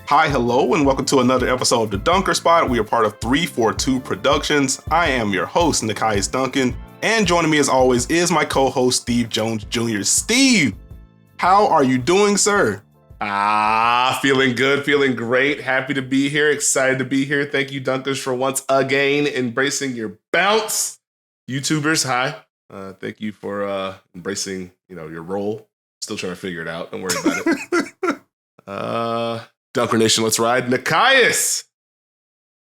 Hi, hello, and welcome to another episode of the Dunker Spot. We are part of 342 Productions. I am your host, Nekias Duncan, and joining me as always is my co-host, Steve Jones Jr. Steve, how are you doing, sir? Feeling good, feeling great. Happy to be here, excited to be here. Thank you, Dunkers, for once again embracing your bounce. YouTubers, hi. Thank you for embracing, your role. Still trying to figure it out. Don't worry about it. Dunker Nation, let's ride. Nekias!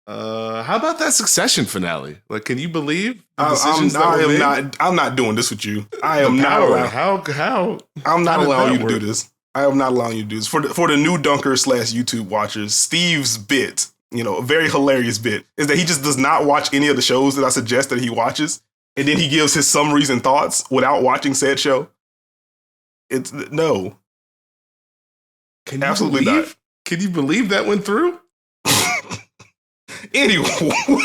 How about that Succession finale? Like, can you believe the decisions that were made? I'm not doing this with you. I am not allowed. How? I'm not allowing you to do this. I am not allowing you to do this. For the new Dunker / YouTube watchers, Steve's bit, a very hilarious bit, is that he just does not watch any of the shows that I suggest that he watches, and then he gives his summaries and thoughts without watching said show. It's no. Absolutely not. Can you believe that went through? Anyway,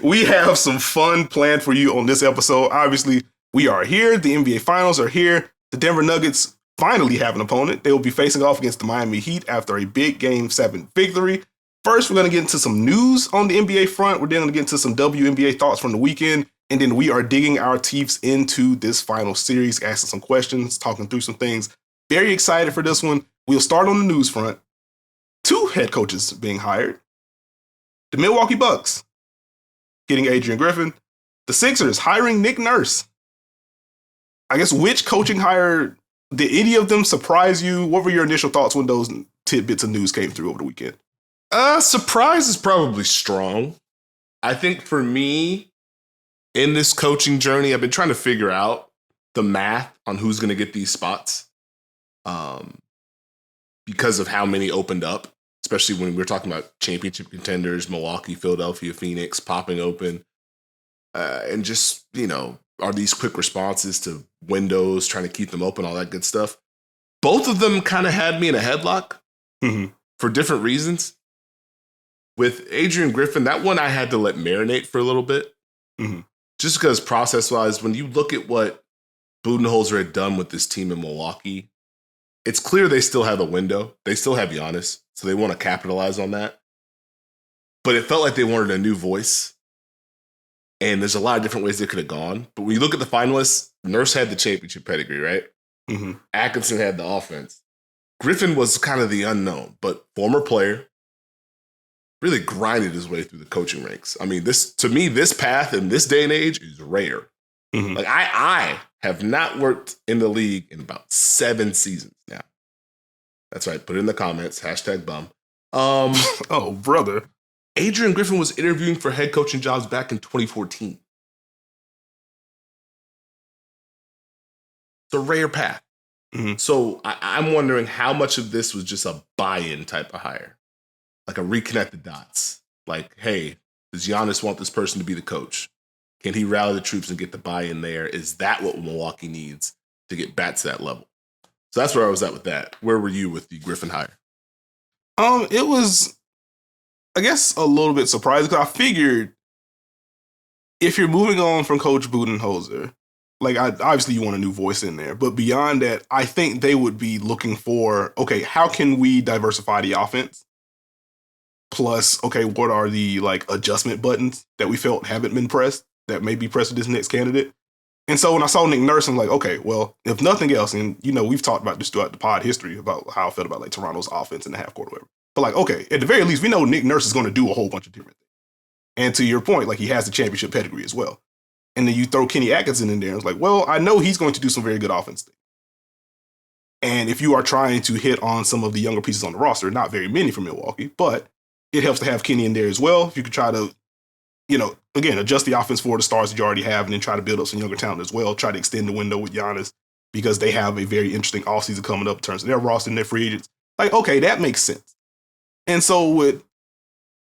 we have some fun planned for you on this episode. Obviously, we are here. The NBA Finals are here. The Denver Nuggets finally have an opponent. They will be facing off against the Miami Heat after a big Game 7 victory. First, we're going to get into some news on the NBA front. We're then going to get into some WNBA thoughts from the weekend. And then we are digging our teeth into this final series, asking some questions, talking through some things. Very excited for this one. We'll start on the news front. 2 head coaches being hired. The Milwaukee Bucks getting Adrian Griffin. The Sixers hiring Nick Nurse. I guess, which coaching hire, did any of them surprise you? What were your initial thoughts when those tidbits of news came through over the weekend? Surprise is probably strong. I think for me, in this coaching journey, I've been trying to figure out the math on who's going to get these spots. Because of how many opened up, especially when we're talking about championship contenders, Milwaukee, Philadelphia, Phoenix popping open. And just, are these quick responses to windows, trying to keep them open, all that good stuff. Both of them kind of had me in a headlock for different reasons. With Adrian Griffin, that one I had to let marinate for a little bit. Just because process-wise, when you look at what Budenholzer had done with this team in Milwaukee, it's clear they still have a window. They still have Giannis, so they want to capitalize on that. But it felt like they wanted a new voice. And there's a lot of different ways they could have gone. But when you look at the finalists, Nurse had the championship pedigree, right? Atkinson had the offense. Griffin was kind of the unknown, but former player, really grinded his way through the coaching ranks. I mean, to me, this path in this day and age is rare. Like, I have not worked in the league in about 7 seasons now. That's right. Put it in the comments. #bum. Oh, brother. Adrian Griffin was interviewing for head coaching jobs back in 2014. It's a rare path. So I'm wondering how much of this was just a buy-in type of hire. Like a reconnect the dots. Like, hey, does Giannis want this person to be the coach? Can he rally the troops and get the buy-in there? Is that what Milwaukee needs to get back to that level? So that's where I was at with that. Where were you with the Griffin hire? It was, I guess, a little bit surprising because I figured if you're moving on from Coach Budenholzer, like, obviously you want a new voice in there, but beyond that, I think they would be looking for, okay, how can we diversify the offense? Plus, okay, what are the adjustment buttons that we felt haven't been pressed that may be pressed with this next candidate? And so when I saw Nick Nurse, I'm like, okay, well, if nothing else, and we've talked about this throughout the pod history about how I felt about Toronto's offense in the half court or whatever. But okay, at the very least, we know Nick Nurse is going to do a whole bunch of different things. And to your point, he has the championship pedigree as well. And then you throw Kenny Atkinson in there, and it's like, well, I know he's going to do some very good offense things. And if you are trying to hit on some of the younger pieces on the roster, not very many from Milwaukee, but it helps to have Kenny in there as well. If you could try to, again, adjust the offense for the stars that you already have and then try to build up some younger talent as well. Try to extend the window with Giannis because they have a very interesting offseason coming up in terms of their roster and their free agents. Okay, that makes sense. And so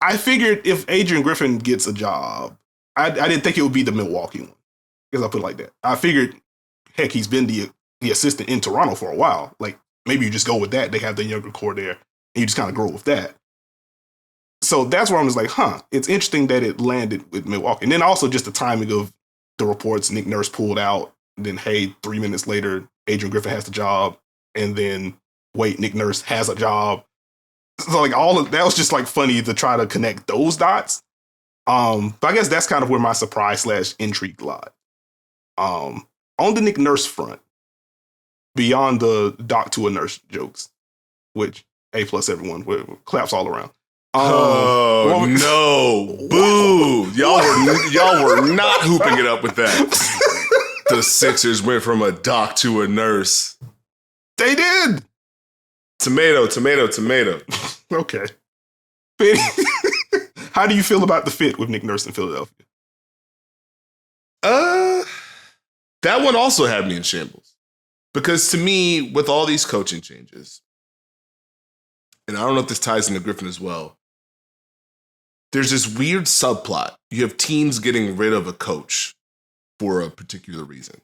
I figured if Adrian Griffin gets a job, I didn't think it would be the Milwaukee one. Because I put it like that. I figured, heck, he's been the assistant in Toronto for a while. Maybe you just go with that. They have the younger core there and you just kind of grow with that. So that's where I'm just like, it's interesting that it landed with Milwaukee. And then also just the timing of the reports, Nick Nurse pulled out. Then, hey, 3 minutes later, Adrian Griffin has the job. And then wait, Nick Nurse has a job. So like all of that was just like funny to try to connect those dots. But I guess that's kind of where my surprise / intrigue lied. On the Nick Nurse front, beyond the doc to a nurse jokes, which A+ everyone, claps all around. Oh no! Boo! Y'all were not hooping it up with that. The Sixers went from a doc to a nurse. They did. Tomato, tomato, tomato. Okay. How do you feel about the fit with Nick Nurse in Philadelphia? That one also had me in shambles. Because to me, with all these coaching changes, and I don't know if this ties into Griffin as well, there's this weird subplot. You have teams getting rid of a coach for a particular reason.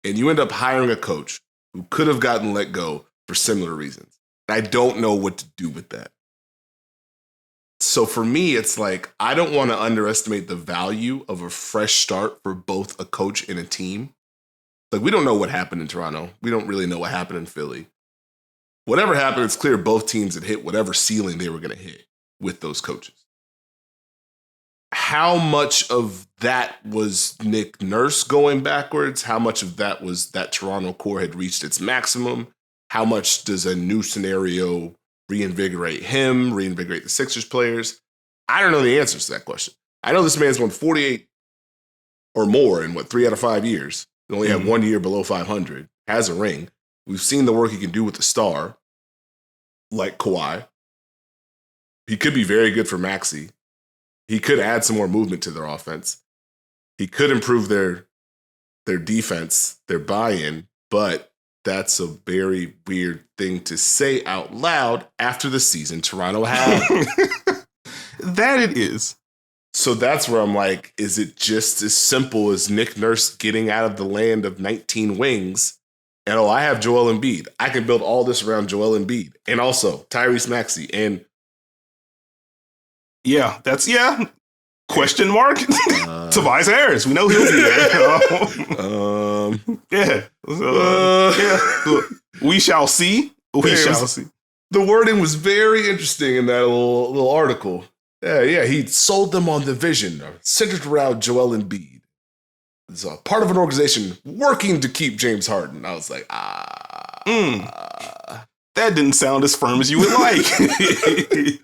And you end up hiring a coach who could have gotten let go for similar reasons. And I don't know what to do with that. So for me, it's like, I don't want to underestimate the value of a fresh start for both a coach and a team. Like, we don't know what happened in Toronto. We don't really know what happened in Philly. Whatever happened, it's clear both teams had hit whatever ceiling they were going to hit with those coaches. How much of that was Nick Nurse going backwards? How much of that was that Toronto core had reached its maximum? How much does a new scenario reinvigorate him, reinvigorate the Sixers players? I don't know the answers to that question. I know this man's won 48 or more in, 3 out of 5 years. He only had 1 year below 500, has a ring. We've seen the work he can do with the star, like Kawhi. He could be very good for Maxey. He could add some more movement to their offense. He could improve their defense, their buy-in, but that's a very weird thing to say out loud after the season Toronto had. That it is. So that's where I'm like, is it just as simple as Nick Nurse getting out of the land of 19 wings? And I have Joel Embiid. I can build all this around Joel Embiid. And also Tyrese Maxey. And yeah, question mark. Tobias Harris. We know he'll be there. Yeah. We shall see. We shall see. The wording was very interesting in that little article. Yeah. He sold them on the vision centered around Joel Embiid. It's a part of an organization working to keep James Harden. I was like, that didn't sound as firm as you would like.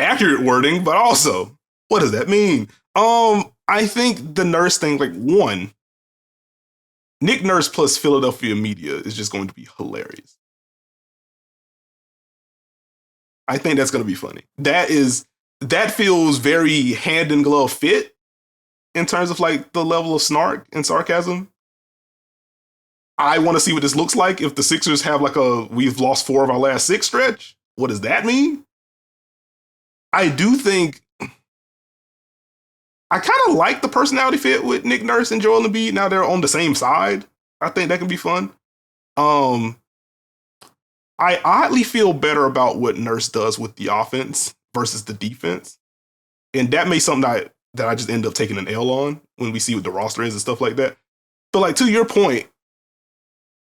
Accurate wording, but also, what does that mean? I think the Nurse thing, like, one, Nick Nurse plus Philadelphia media is just going to be hilarious. I think that's going to be funny. That feels very hand in glove fit in terms of like the level of snark and sarcasm. I want to see what this looks like if the Sixers have like we've lost 4 of our last 6 stretch. What does that mean? I do think I kind of like the personality fit with Nick Nurse and Joel Embiid. Now they're on the same side. I think that can be fun. I oddly feel better about what Nurse does with the offense versus the defense. And that may be something that I just end up taking an L on when we see what the roster is and stuff like that. But like, to your point,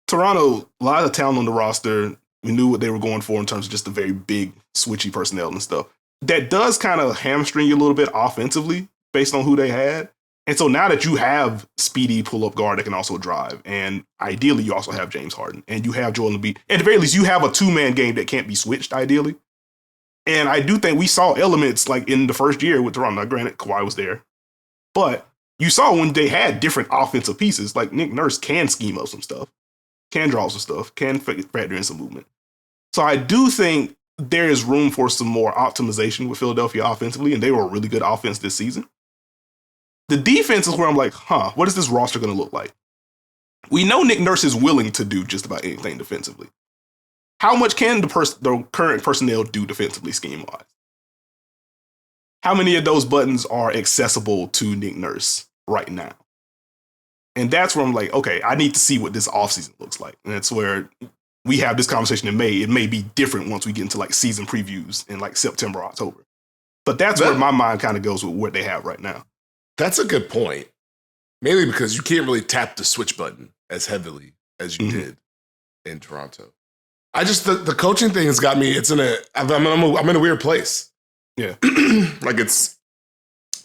Toronto, a lot of talent on the roster, we knew what they were going for in terms of just the very big switchy personnel and stuff. That does kind of hamstring you a little bit offensively based on who they had. And so now that you have speedy pull-up guard that can also drive, and ideally you also have James Harden, and you have Joel Embiid, at the very least you have a 2-man game that can't be switched ideally. And I do think we saw elements like in the first year with Toronto. Now, granted, Kawhi was there, but you saw when they had different offensive pieces, like Nick Nurse can scheme up some stuff, can draw some stuff, can factor in some movement. So I do think there is room for some more optimization with Philadelphia offensively, and they were a really good offense this season. The defense is where I'm like, what is this roster going to look like? We know Nick Nurse is willing to do just about anything defensively. How much can the current personnel do defensively scheme-wise? How many of those buttons are accessible to Nick Nurse right now? And that's where I'm like, okay, I need to see what this offseason looks like. And that's where we have this conversation in May. It may be different once we get into like season previews in like September, October. But that's where my mind kind of goes with what they have right now. That's a good point. Mainly because you can't really tap the switch button as heavily as you did in Toronto. I just the coaching thing has got me. I'm in a weird place. Yeah, like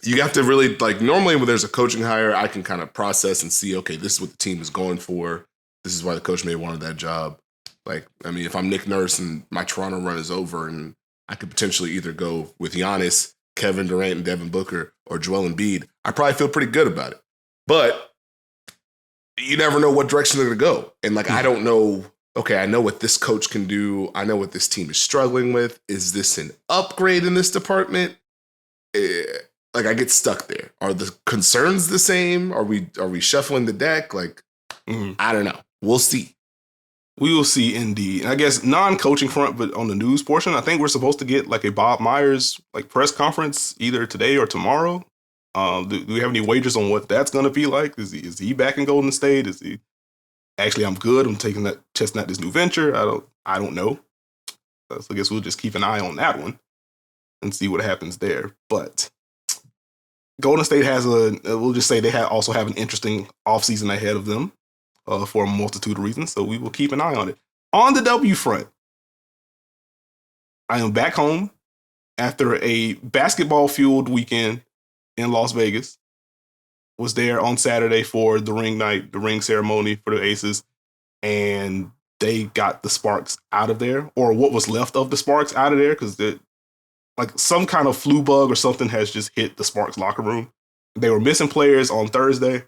you have to really like. Normally, when there's a coaching hire, I can kind of process and see. Okay, this is what the team is going for. This is why the coach may have wanted that job. Like, I mean, if I'm Nick Nurse and my Toronto run is over, and I could potentially either go with Giannis, Kevin Durant, and Devin Booker, or Joel Embiid, I probably feel pretty good about it. But you never know what direction they're going to go. And like, I don't know, okay, I know what this coach can do. I know what this team is struggling with. Is this an upgrade in this department? Like, I get stuck there. Are the concerns the same? Are we shuffling the deck? Like, I don't know. We'll see. We will see, indeed. And I guess non-coaching front, but on the news portion, I think we're supposed to get like a Bob Myers like press conference either today or tomorrow. Do we have any wagers on what that's going to be like? Is he back in Golden State? Is he actually? I'm good. I'm testing out this new venture. I don't know. So I guess we'll just keep an eye on that one and see what happens there. But Golden State has we'll just say they also have an interesting offseason ahead of them. For a multitude of reasons, so we will keep an eye on it. On the W front, I am back home after a basketball-fueled weekend in Las Vegas. Was there on Saturday for the ring ceremony for the Aces, and they got the Sparks out of there, or what was left of the Sparks out of there, because like some kind of flu bug or something has just hit the Sparks locker room. They were missing players on Thursday.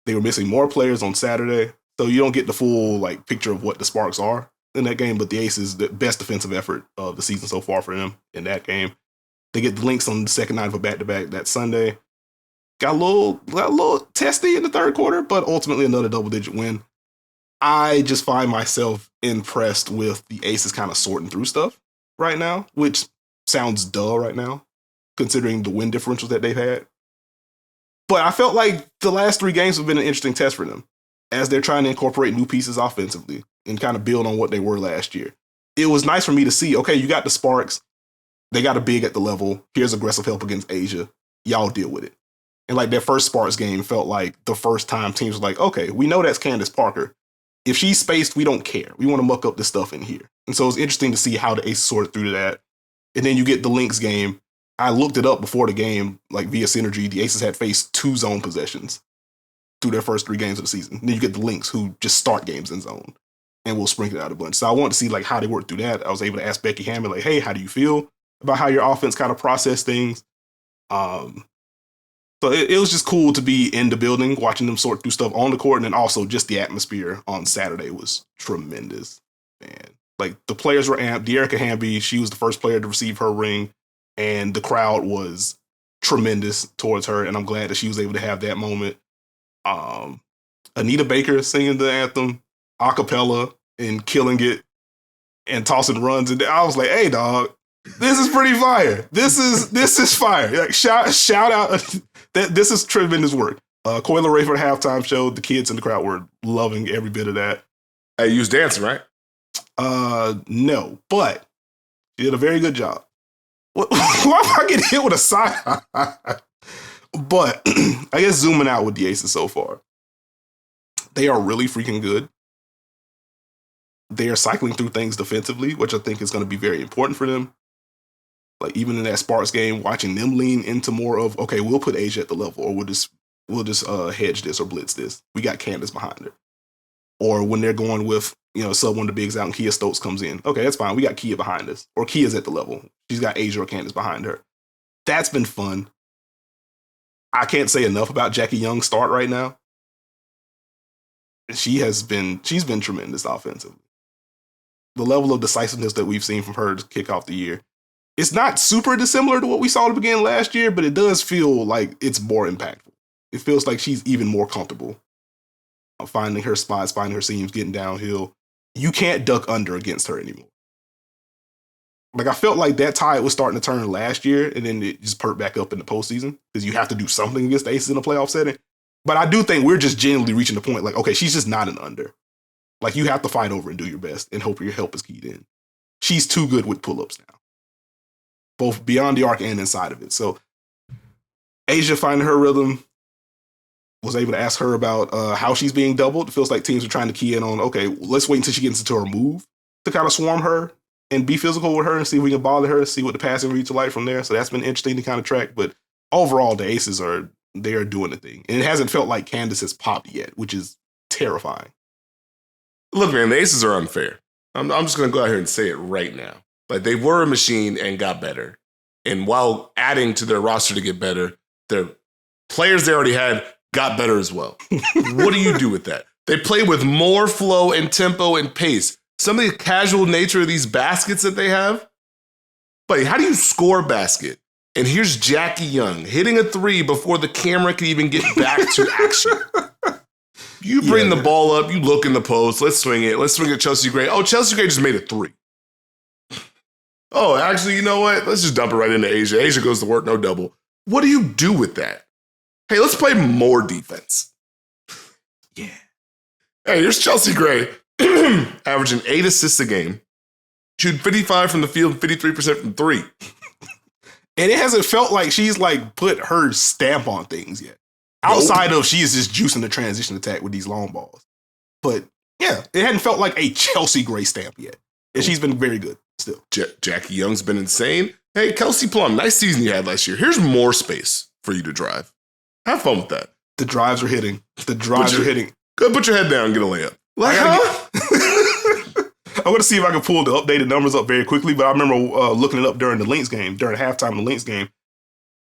They were missing more players on Saturday, so you don't get the full like picture of what the Sparks are in that game. But the Aces, the best defensive effort of the season so far for them in that game. They get the Lynx on the second night of a back-to-back that Sunday. Got a little testy in the third quarter, but ultimately another double-digit win. I just find myself impressed with the Aces kind of sorting through stuff right now, which sounds duh right now, considering the win differentials that they've had. But I felt like the last 3 games have been an interesting test for them as they're trying to incorporate new pieces offensively and kind of build on what they were last year. It was nice for me to see, okay, you got the Sparks. They got a big at the level. Here's aggressive help against Asia. Y'all deal with it. And like their first Sparks game felt like the first time teams were like, okay, we know that's Candace Parker. If she's spaced, we don't care. We want to muck up this stuff in here. And so it's interesting to see how the Aces sorted through that. And then you get the Lynx game. I looked it up before the game, like via Synergy. The Aces had faced 2 zone possessions through their first 3 games of the season. And then you get the Lynx, who just start games in zone and will sprinkle it out a bunch. So I wanted to see like how they worked through that. I was able to ask Becky Hammond, like, hey, how do you feel about how your offense kind of process things? So it was just cool to be in the building, watching them sort through stuff on the court, and then also just the atmosphere on Saturday was tremendous. Man, like the players were amped. De'Erica Hamby, she was the first player to receive her ring. And the crowd was tremendous towards her, and I'm glad that she was able to have that moment. Anita Baker singing the anthem, a cappella, and killing it, and tossing runs. And I was like, hey, dog, this is pretty fire. This is fire. Like, shout out. This is tremendous work. Coi Leray for the halftime show. The kids in the crowd were loving every bit of that. Hey, you was dancing, right? No, but she did a very good job. Why am I getting hit with a side? But I guess zooming out with the Aces so far, they are really freaking good. They are cycling through things defensively, which I think is going to be very important for them. Like even in that Sparks game, watching them lean into more of, okay, we'll put Asia at the level, or we'll just hedge this or blitz this. We got Candace behind her. Or when they're going with, sub one of the bigs out and Kia Stokes comes in. Okay, that's fine. We got Kia behind us. Or Kia's at the level. She's got Asia or Candace behind her. That's been fun. I can't say enough about Jackie Young's start right now. She's been tremendous offensively. The level of decisiveness that we've seen from her to kick off the year. It's not super dissimilar to what we saw to begin last year, but it does feel like it's more impactful. It feels like she's even more comfortable finding her spots, finding her seams, getting downhill. You can't duck under against her anymore. Like I felt like that tide was starting to turn last year, and then it just perked back up in the postseason because you have to do something against the Aces in a playoff setting. But I do think we're just genuinely reaching the point like, okay, she's just not an under. Like you have to fight over and do your best and hope your help is keyed in. She's too good with pull-ups now, both beyond the arc and inside of it. So Asia finding her rhythm, was able to ask her about how she's being doubled. It feels like teams are trying to key in on, okay, let's wait until she gets into her move to kind of swarm her and be physical with her and see if we can bother her, see what the passing reads are like from there. So that's been interesting to kind of track. But overall, the Aces are doing the thing. And it hasn't felt like Candace has popped yet, which is terrifying. Look, man, the Aces are unfair. I'm just going to go out here and say it right now. Like, they were a machine and got better. And while adding to their roster to get better, their players they already had got better as well. What do you do with that? They play with more flow and tempo and pace. Some of the casual nature of these baskets that they have. But how do you score a basket? And here's Jackie Young hitting a three before the camera can even get back to action. You bring the ball up, you look in the post, let's swing it. Let's swing at Chelsea Gray. Oh, Chelsea Gray just made a three. Oh, actually, you know what? Let's just dump it right into Asia. Asia goes to work, no double. What do you do with that? Hey, let's play more defense. Yeah. Hey, here's Chelsea Gray, averaging 8 assists a game, shooting 55 from the field, 53% from three. And it hasn't felt like she's like put her stamp on things yet. Outside of she is just juicing the transition attack with these long balls. But yeah, it hadn't felt like a Chelsea Gray stamp yet. And she's been very good still. Jackie Young's been insane. Hey, Kelsey Plum, nice season you had last year. Here's more space for you to drive. Have fun with that. The drives are hitting. Go put your head down and get a layup. Like, I'm going to see if I can pull the updated numbers up very quickly, but I remember looking it up during the Lynx game, during halftime of the Lynx game.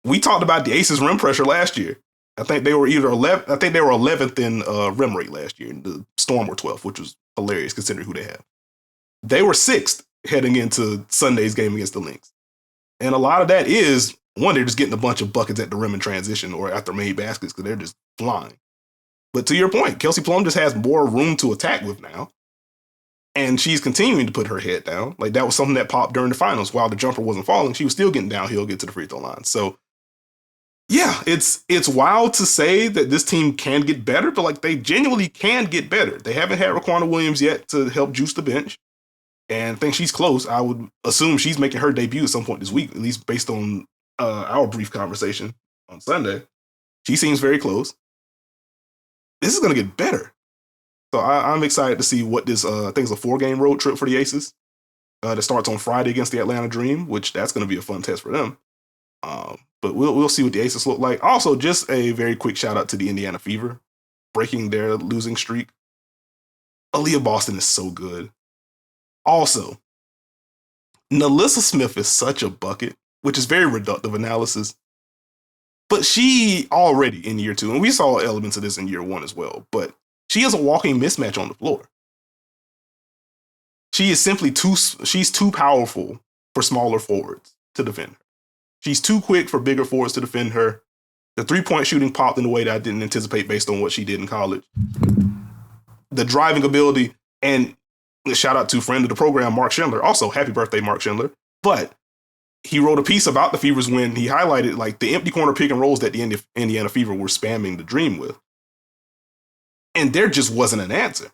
We talked about the Aces rim pressure last year. I think they were 11th in rim rate last year. And the Storm were 12th, which was hilarious considering who they have. They were 6th heading into Sunday's game against the Lynx. And a lot of that is, one, they're just getting a bunch of buckets at the rim in transition or at their made baskets because they're just flying. But to your point, Kelsey Plum just has more room to attack with now. And she's continuing to put her head down. Like, that was something that popped during the finals. While the jumper wasn't falling, she was still getting downhill, get to the free throw line. So, yeah, it's wild to say that this team can get better, but, like, they genuinely can get better. They haven't had Raquana Williams yet to help juice the bench. And I think she's close. I would assume she's making her debut at some point this week, at least based on our brief conversation on Sunday. She seems very close. This is going to get better. So I'm excited to see what this, I think it's a 4-game road trip for the Aces that starts on Friday against the Atlanta Dream, which that's going to be a fun test for them. But we'll see what the Aces look like. Also, just a very quick shout out to the Indiana Fever, breaking their losing streak. Aaliyah Boston is so good. Also, Nalissa Smith is such a bucket, which is very reductive analysis. But she already in year 2, and we saw elements of this in year 1 as well, but she is a walking mismatch on the floor. She is simply she's too powerful for smaller forwards to defend her. She's too quick for bigger forwards to defend her. The 3-point shooting popped in a way that I didn't anticipate based on what she did in college. The driving ability, and shout out to friend of the program, Mark Schindler. Also, happy birthday, Mark Schindler. But he wrote a piece about the Fevers when he highlighted like the empty corner pick and rolls that the Indiana Fever were spamming the Dream with. And there just wasn't an answer.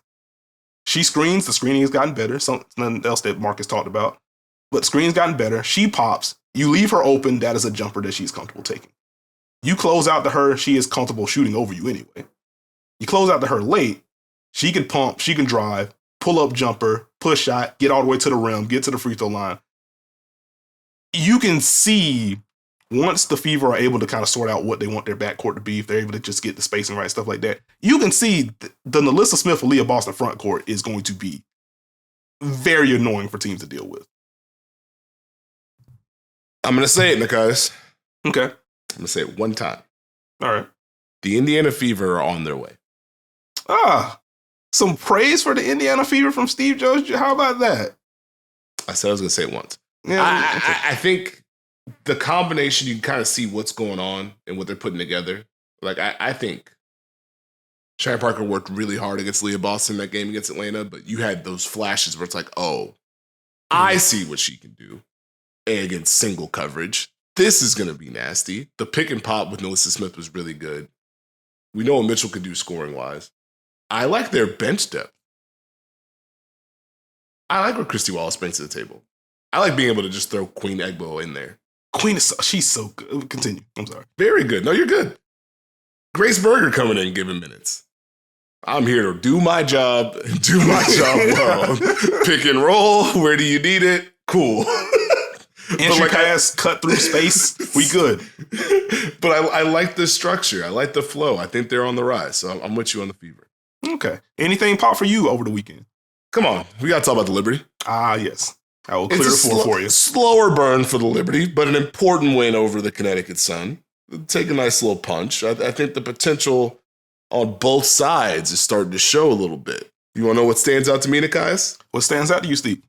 She screens, the screening has gotten better, something else that Mark has talked about. But screen's gotten better. She pops. You leave her open, that is a jumper that she's comfortable taking. You close out to her, she is comfortable shooting over you anyway. You close out to her late, she can pump, she can drive, pull up jumper, push shot, get all the way to the rim, get to the free throw line. You can see once the Fever are able to kind of sort out what they want their backcourt to be, if they're able to just get the spacing right, stuff like that, you can see the Nalissa Smith Aaliyah Boston front court is going to be very annoying for teams to deal with. I'm going to say it, Nekias. Okay. I'm going to say it one time. All right. The Indiana Fever are on their way. Some praise for the Indiana Fever from Steve Jones. How about that? I said I was going to say it once. Yeah, I think the combination, you can kind of see what's going on and what they're putting together. Like, I think Shai Parker worked really hard against Leah Boston that game against Atlanta, but you had those flashes where it's like, oh, I see what she can do. And against single coverage, this is going to be nasty. The pick and pop with Nalissa Smith was really good. We know what Mitchell could do scoring-wise. I like their bench depth. I like what Christy Wallace brings to the table. I like being able to just throw Queen Egbo in there. Queen is she's so good. Continue. I'm sorry. Very good. No, you're good. Grace Berger coming in, giving minutes. I'm here to do my job well. Pick and roll. Where do you need it? Cool. Entry pass, cut through space. We good. But I like the structure. I like the flow. I think they're on the rise. So I'm with you on the Fever. Okay. Anything pop for you over the weekend? Come on. We got to talk about the Liberty. Yes. I will clear the floor for you. Slower burn for the Liberty, but an important win over the Connecticut Sun. Take a nice little punch. I think the potential on both sides is starting to show a little bit. You want to know what stands out to me, Nekias? What stands out to you, Steve?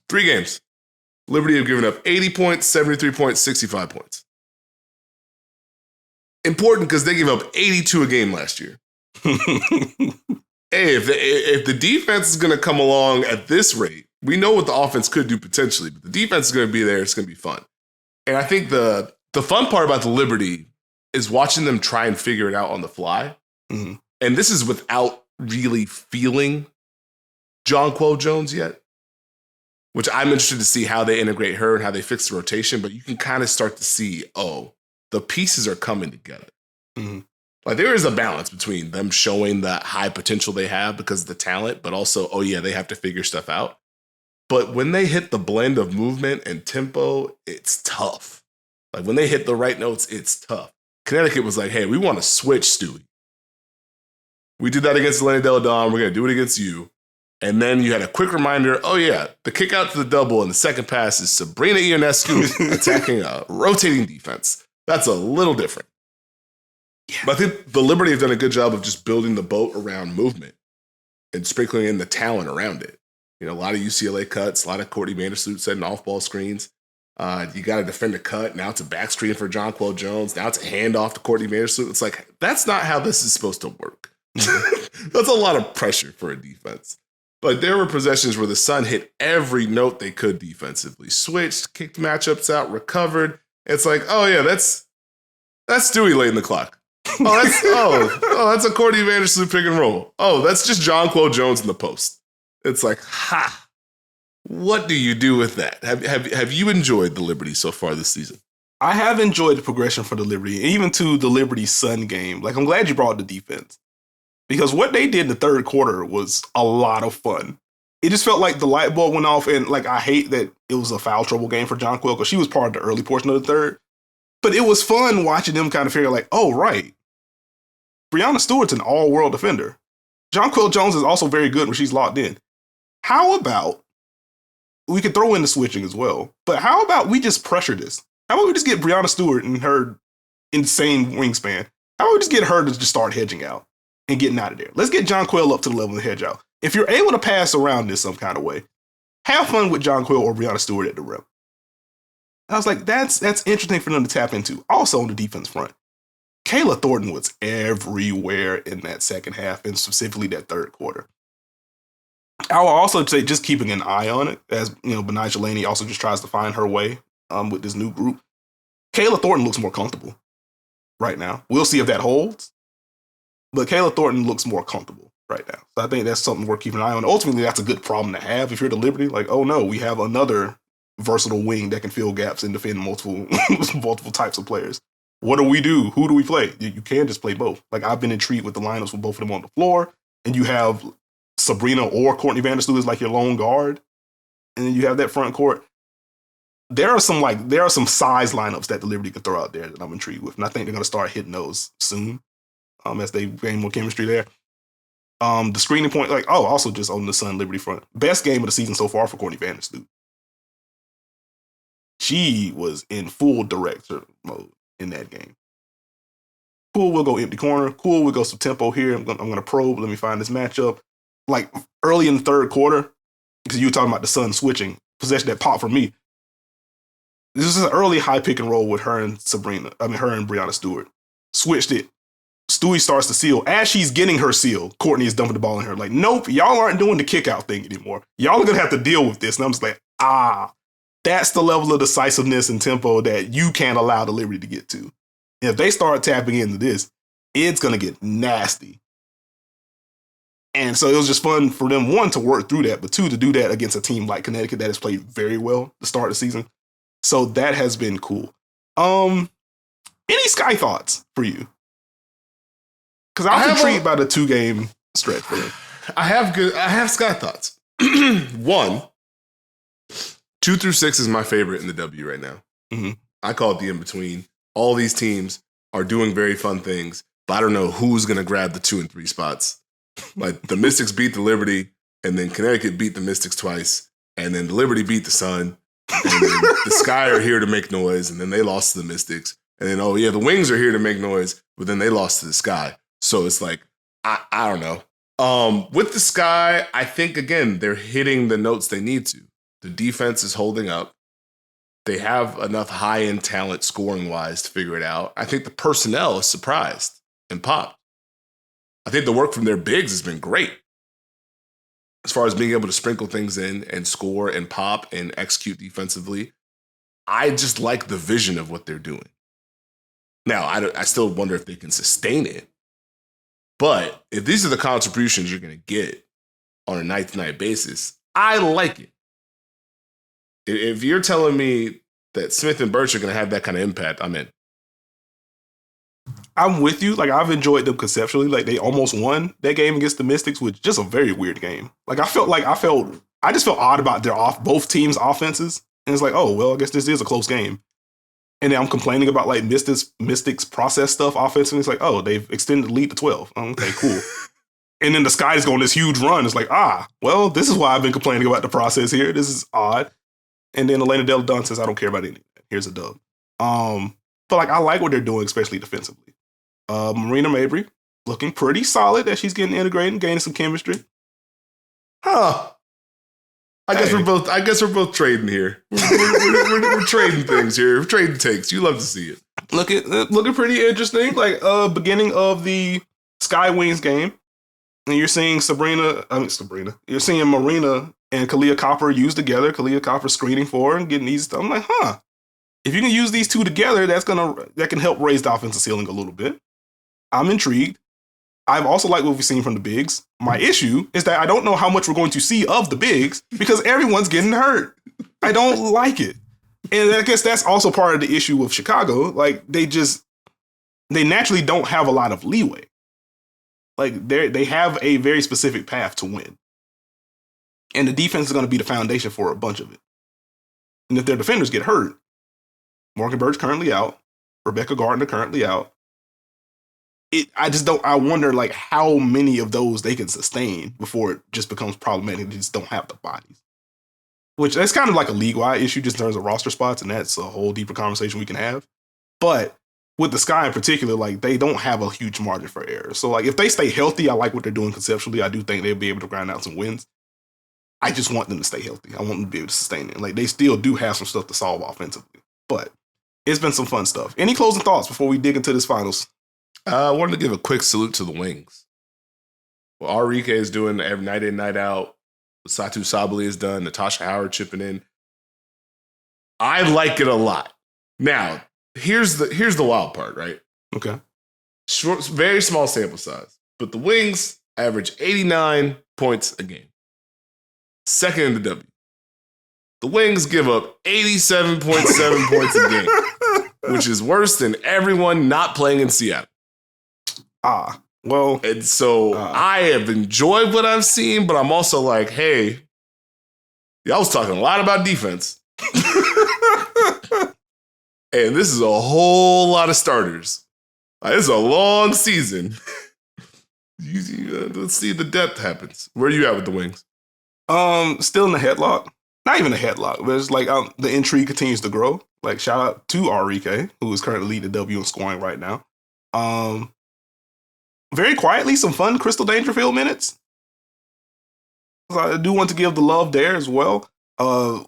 3 games. Liberty have given up 80 points, 73 points, 65 points. Important because they gave up 82 a game last year. Hey, if the defense is going to come along at this rate, we know what the offense could do potentially, but the defense is going to be there. It's going to be fun. And I think the fun part about the Liberty is watching them try and figure it out on the fly. Mm-hmm. And this is without really feeling Jonquel Jones yet, which I'm interested to see how they integrate her and how they fix the rotation. But you can kind of start to see, the pieces are coming together. Mm-hmm. Like there is a balance between them showing the high potential they have because of the talent, but also, they have to figure stuff out. But when they hit the blend of movement and tempo, it's tough. Like when they hit the right notes, it's tough. Connecticut was like, hey, we want to switch Stewie. We did that against Lenny Del Don. We're going to do it against you. And then you had a quick reminder, the kick out to the double and the second pass is Sabrina Ionescu attacking a rotating defense. That's a little different. Yeah. But I think the Liberty have done a good job of just building the boat around movement and sprinkling in the talent around it. You know, a lot of UCLA cuts, a lot of Courtney Vandersloot setting off-ball screens. You got to defend a cut. Now it's a back screen for Jonquel Jones. Now it's a handoff to Courtney Vandersloot. It's like, that's not how this is supposed to work. That's a lot of pressure for a defense. But there were possessions where the Sun hit every note they could defensively. Switched, kicked matchups out, recovered. It's like, that's Stewie late in the clock. That's a Courtney Vandersloot pick and roll. That's just Jonquel Jones in the post. It's like, what do you do with that? Have you enjoyed the Liberty so far this season? I have enjoyed the progression for the Liberty, and even to the Liberty Sun game. Like, I'm glad you brought the defense. Because what they did in the third quarter was a lot of fun. It just felt like the light bulb went off, and like I hate that it was a foul trouble game for Jonquel because she was part of the early portion of the third. But it was fun watching them kind of figure like, right. Breanna Stewart's an all-world defender. Jonquel Jones is also very good when she's locked in. How about we could throw in the switching as well, but how about we just pressure this? How about we just get Breanna Stewart and her insane wingspan? How about we just get her to just start hedging out and getting out of there? Let's get Jonquel up to the level of hedge out. If you're able to pass around this some kind of way, have fun with Jonquel or Breanna Stewart at the rim. I was like, that's interesting for them to tap into. Also on the defense front, Kayla Thornton was everywhere in that second half and specifically that third quarter. I will also say just keeping an eye on it as, Benijah Laney also just tries to find her way with this new group. Kayla Thornton looks more comfortable right now. We'll see if that holds, but Kayla Thornton looks more comfortable right now. So I think that's something worth keeping an eye on. Ultimately, that's a good problem to have if you're the Liberty. Like, we have another versatile wing that can fill gaps and defend multiple types of players. What do we do? Who do we play? You can just play both. Like, I've been intrigued with the lineups with both of them on the floor, and you have Sabrina or Courtney Vandersloot is like your lone guard, and then you have that front court. There are some size lineups that the Liberty could throw out there that I'm intrigued with, and I think they're going to start hitting those soon as they gain more chemistry there. The screening point, also just on the Sun Liberty front, best game of the season so far for Courtney Vandersloot. She was in full director mode in that game. Cool, we'll go empty corner. Cool, we'll go some tempo here. I'm going to probe. Let me find this matchup. Like early in the third quarter, because you were talking about the Sun switching, possession that popped for me. This is an early high pick and roll with her and Breanna Stewart. Switched it. Stewie starts to seal. As she's getting her seal, Courtney is dumping the ball in her. Like, nope, y'all aren't doing the kick out thing anymore. Y'all are going to have to deal with this. And I'm just like, that's the level of decisiveness and tempo that you can't allow the Liberty to get to. And if they start tapping into this, it's going to get nasty. And so it was just fun for them, one, to work through that, but two, to do that against a team like Connecticut that has played very well to start the season. So that has been cool. Any Sky thoughts for you? Because I was intrigued by the 2-game stretch for them. I have Sky thoughts. 1, 2 through 6 is my favorite in the W right now. Mm-hmm. I call it the in-between. All these teams are doing very fun things, but I don't know who's going to grab the 2 and 3 spots. Like the Mystics beat the Liberty, and then Connecticut beat the Mystics twice, and then the Liberty beat the Sun, and then the Sky are here to make noise, and then they lost to the Mystics. And then, oh yeah, the Wings are here to make noise, but then they lost to the Sky. So it's like, I don't know. With the Sky, I think, again, they're hitting the notes they need to. The defense is holding up. They have enough high-end talent scoring-wise to figure it out. I think the personnel is surprised and popped. I think the work from their bigs has been great. As far as being able to sprinkle things in and score and pop and execute defensively, I just like the vision of what they're doing. Now, I still wonder if they can sustain it. But if these are the contributions you're going to get on a night-to-night basis, I like it. If you're telling me that Smith and Birch are going to have that kind of impact, I'm in. I'm with you. Like, I've enjoyed them conceptually. Like, they almost won that game against the Mystics, which is just a very weird game. Like, I just felt odd about both teams' offenses. And it's like, oh, well, I guess this is a close game. And then I'm complaining about like Mystics process stuff offensively. It's like, oh, they've extended the lead to 12. Okay, cool. And then the Sky is going this huge run. It's like, well, this is why I've been complaining about the process here. This is odd. And then Elena Delle Donne says, I don't care about anything. Here's a dub. But like, I like what they're doing, especially defensively. Marina Mabry looking pretty solid that she's getting integrated and gaining some chemistry. Huh. I guess we're both trading here. We're trading things here. We're trading takes. You love to see it. Looking pretty interesting. Like beginning of the Sky Wings game, and you're seeing You're seeing Marina and Kalia Copper used together. Kalia Copper screening for her and getting these stuff. I'm like, if you can use these two together, that can help raise the offensive ceiling a little bit. I'm intrigued. I've also liked what we've seen from the bigs. My issue is that I don't know how much we're going to see of the bigs because everyone's getting hurt. I don't like it. And I guess that's also part of the issue with Chicago. Like, they naturally don't have a lot of leeway. Like, they have a very specific path to win. And the defense is going to be the foundation for a bunch of it. And if their defenders get hurt, Morgan Birch currently out, Rebecca Gardner currently out, I wonder like how many of those they can sustain before it just becomes problematic. They just don't have the bodies. Which that's kind of like a league-wide issue just in terms of roster spots, and that's a whole deeper conversation we can have. But with the Sky in particular, like they don't have a huge margin for error. So like if they stay healthy, I like what they're doing conceptually. I do think they'll be able to grind out some wins. I just want them to stay healthy. I want them to be able to sustain it. Like they still do have some stuff to solve offensively. But it's been some fun stuff. Any closing thoughts before we dig into this finals? I wanted to give a quick salute to the Wings. What Enrique is doing every night in, night out. What Satu Sabali has done. Natasha Howard chipping in. I like it a lot. Now, here's the wild part, right? Okay. Very small sample size. But the Wings average 89 points a game. Second in the W. The Wings give up 87.7 points a game, which is worse than everyone not playing in Seattle. Well. And so I have enjoyed what I've seen, but I'm also like, hey, y'all was talking a lot about defense. And this is a whole lot of starters. It's a long season. Let's see if the depth happens. Where are you at with the Wings? Still in the headlock. Not even a headlock, but it's like the intrigue continues to grow. Like, shout out to Enrique, who is currently leading the W in scoring right now. Very quietly, some fun Crystal Dangerfield minutes. So I do want to give the love there as well.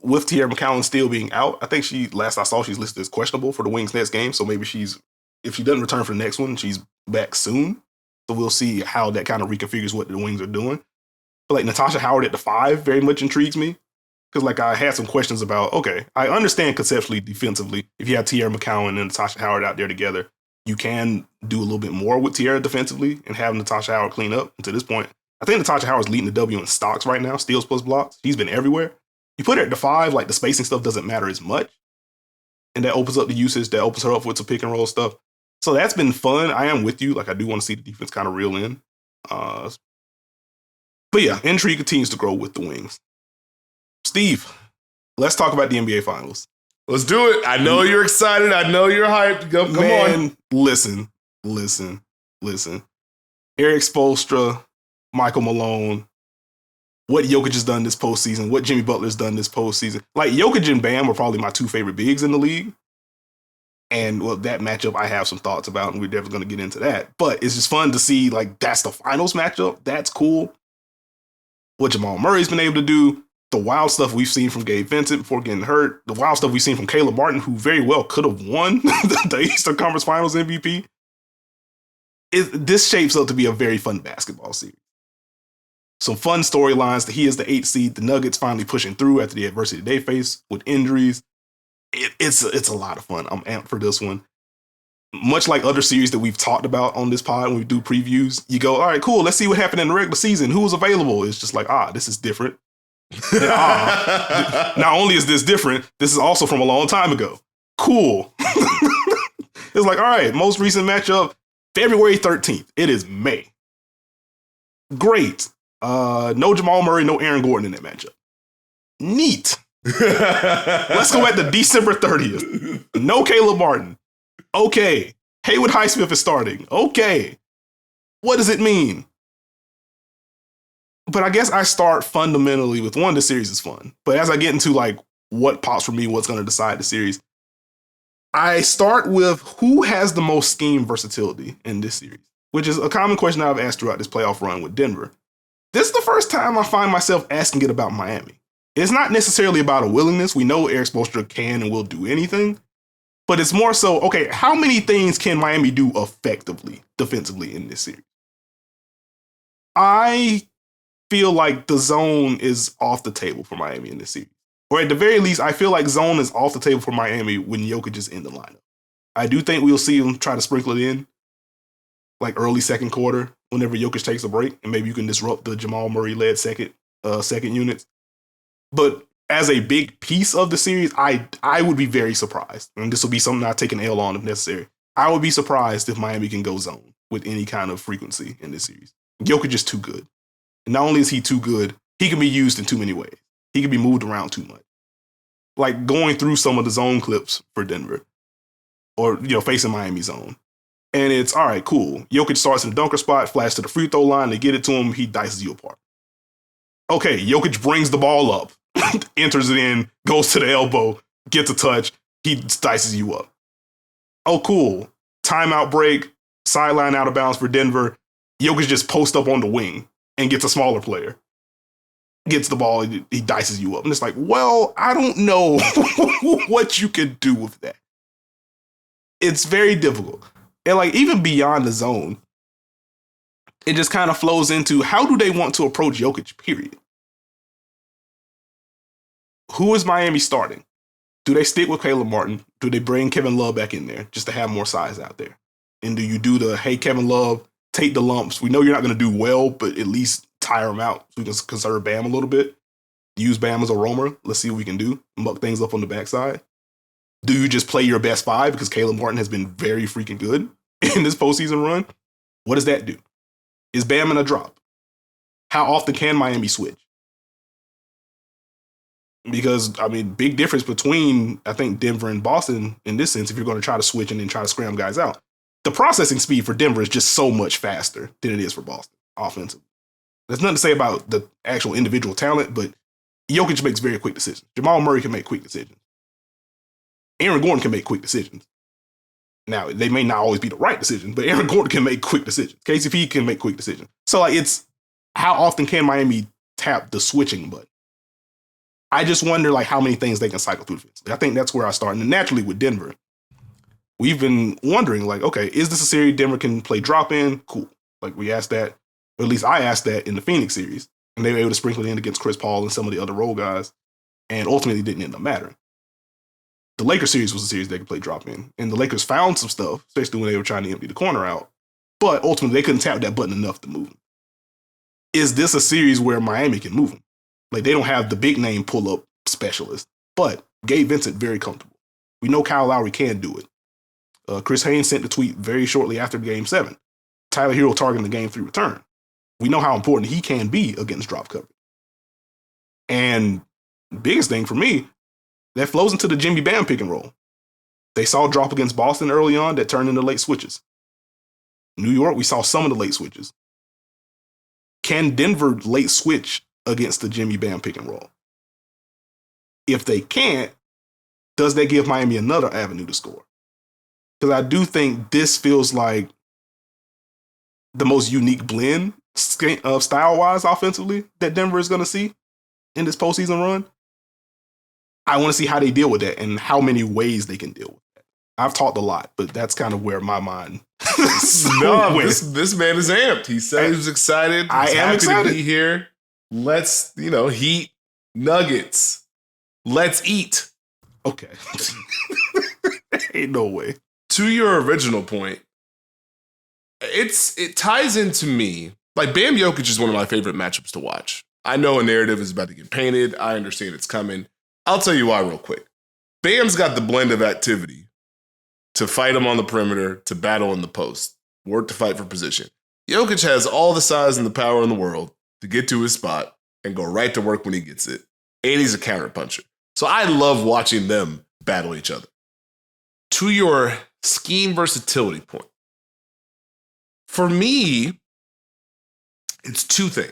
With Tierra McCowan still being out, I think last I saw, she's listed as questionable for the Wings next game. So maybe if she doesn't return for the next one, she's back soon. So we'll see how that kind of reconfigures what the Wings are doing. But like Natasha Howard at the 5 very much intrigues me. Because like I had some questions about, okay, I understand conceptually, defensively, if you have Tierra McCowan and Natasha Howard out there together, you can do a little bit more with Tierra defensively and have Natasha Howard clean up. And to this point, I think Natasha Howard's leading the W in stocks right now, steals plus blocks. She's been everywhere. You put her at the 5, like the spacing stuff doesn't matter as much. And that opens up the usage, that opens her up with some pick and roll stuff. So that's been fun. I am with you. Like I do want to see the defense kind of reel in. But yeah, intrigue continues to grow with the Wings. Steve, let's talk about the NBA Finals. Let's do it. I know you're excited. I know you're hyped. Come on. Listen. Eric Spoelstra, Michael Malone, what Jokic has done this postseason, what Jimmy Butler's done this postseason. Like, Jokic and Bam are probably my two favorite bigs in the league. And, well, that matchup I have some thoughts about, and we're definitely going to get into that. But it's just fun to see, like, that's the finals matchup. That's cool. What Jamal Murray's been able to do, the wild stuff we've seen from Gabe Vincent before getting hurt, the wild stuff we've seen from Caleb Martin, who very well could have won the Eastern Conference Finals MVP. This shapes up to be a very fun basketball series. Some fun storylines that he is the 8th seed, the Nuggets finally pushing through after the adversity they face with injuries. It's a lot of fun. I'm amped for this one. Much like other series that we've talked about on this pod when we do previews, you go, all right, cool, let's see what happened in the regular season. Who was available? It's just like, this is different. Not only is this different, this is also from a long time ago. Cool. It's like, all right, most recent matchup, February 13th. It is May. Great. No Jamal Murray, no Aaron Gordon in that matchup. Neat. Let's go back to December 30th. No Caleb Martin. Okay. Haywood Highsmith is starting. Okay. What does it mean? But I guess I start fundamentally with one, the series is fun. But as I get into like what pops for me, what's going to decide the series, I start with who has the most scheme versatility in this series, which is a common question I've asked throughout this playoff run with Denver. This is the first time I find myself asking it about Miami. It's not necessarily about a willingness. We know Eric Spoelstra can and will do anything. But it's more so, okay, how many things can Miami do effectively, defensively in this series? I feel like the zone is off the table for Miami in this series. Or at the very least, I feel like zone is off the table for Miami when Jokic is in the lineup. I do think we'll see him try to sprinkle it in, like early second quarter, whenever Jokic takes a break, and maybe you can disrupt the Jamal Murray-led second units. But as a big piece of the series, I would be very surprised, and this will be something I take an L on if necessary. I would be surprised if Miami can go zone with any kind of frequency in this series. Jokic is too good. And not only is he too good, he can be used in too many ways. He can be moved around too much. Like going through some of the zone clips for Denver or, facing Miami zone. And it's, all right, cool. Jokic starts in the dunker spot, flash to the free throw line, they get it to him, he dices you apart. Okay, Jokic brings the ball up, enters it in, goes to the elbow, gets a touch, he dices you up. Oh, cool. Timeout break, sideline out of bounds for Denver. Jokic just posts up on the wing and gets a smaller player. Gets the ball, he dices you up. And it's like, well, I don't know what you can do with that. It's very difficult. And like even beyond the zone, it just kind of flows into how do they want to approach Jokic, period. Who is Miami starting? Do they stick with Caleb Martin? Do they bring Kevin Love back in there just to have more size out there? And do you do the, hey, Kevin Love, take the lumps. We know you're not going to do well, but at least tire him out so we can conserve Bam a little bit. Use Bam as a roamer. Let's see what we can do. Muck things up on the backside. Do you just play your best five because Caleb Martin has been very freaking good in this postseason run? What does that do? Is Bam in a drop? How often can Miami switch? Because, big difference between, I think, Denver and Boston in this sense, if you're going to try to switch and then try to scram guys out. The processing speed for Denver is just so much faster than it is for Boston offensively. There's nothing to say about the actual individual talent, but Jokic makes very quick decisions. Jamal Murray can make quick decisions. Aaron Gordon can make quick decisions. Now, they may not always be the right decision, but Aaron Gordon can make quick decisions. KCP can make quick decisions. So, it's how often can Miami tap the switching button? I just wonder, how many things they can cycle through defensively. I think that's where I start. And naturally with Denver, we've been wondering, okay, is this a series Denver can play drop-in? Cool. We asked that, or at least I asked that in the Phoenix series, and they were able to sprinkle it in against Chris Paul and some of the other role guys, and ultimately didn't end up mattering. The Lakers series was a series they could play drop-in, and the Lakers found some stuff, especially when they were trying to empty the corner out, but ultimately they couldn't tap that button enough to move them. Is this a series where Miami can move them? They don't have the big name pull-up specialist, but Gabe Vincent very comfortable. We know Kyle Lowry can do it. Chris Haynes sent the tweet very shortly after Game 7. Tyler Hero targeting the Game 3 return. We know how important he can be against drop coverage. And biggest thing for me, that flows into the Jimmy Bam pick and roll. They saw drop against Boston early on that turned into late switches. New York, we saw some of the late switches. Can Denver late switch against the Jimmy Bam pick and roll? If they can't, does that give Miami another avenue to score? Because I do think this feels like the most unique blend of style-wise offensively that Denver is going to see in this postseason run. I want to see how they deal with that and how many ways they can deal with that. I've talked a lot, but that's kind of where my mind No, this man is amped. He said he was excited. I am excited to be here. Let's, Heat, Nuggets. Let's eat. Okay. Ain't no way. To your original point, it ties into me. Like, Bam Jokic is one of my favorite matchups to watch. I know a narrative is about to get painted. I understand it's coming. I'll tell you why real quick. Bam's got the blend of activity to fight him on the perimeter, to battle in the post, work to fight for position. Jokic has all the size and the power in the world to get to his spot and go right to work when he gets it. And he's a counter puncher. So I love watching them battle each other. To your scheme versatility point, for me, it's two things.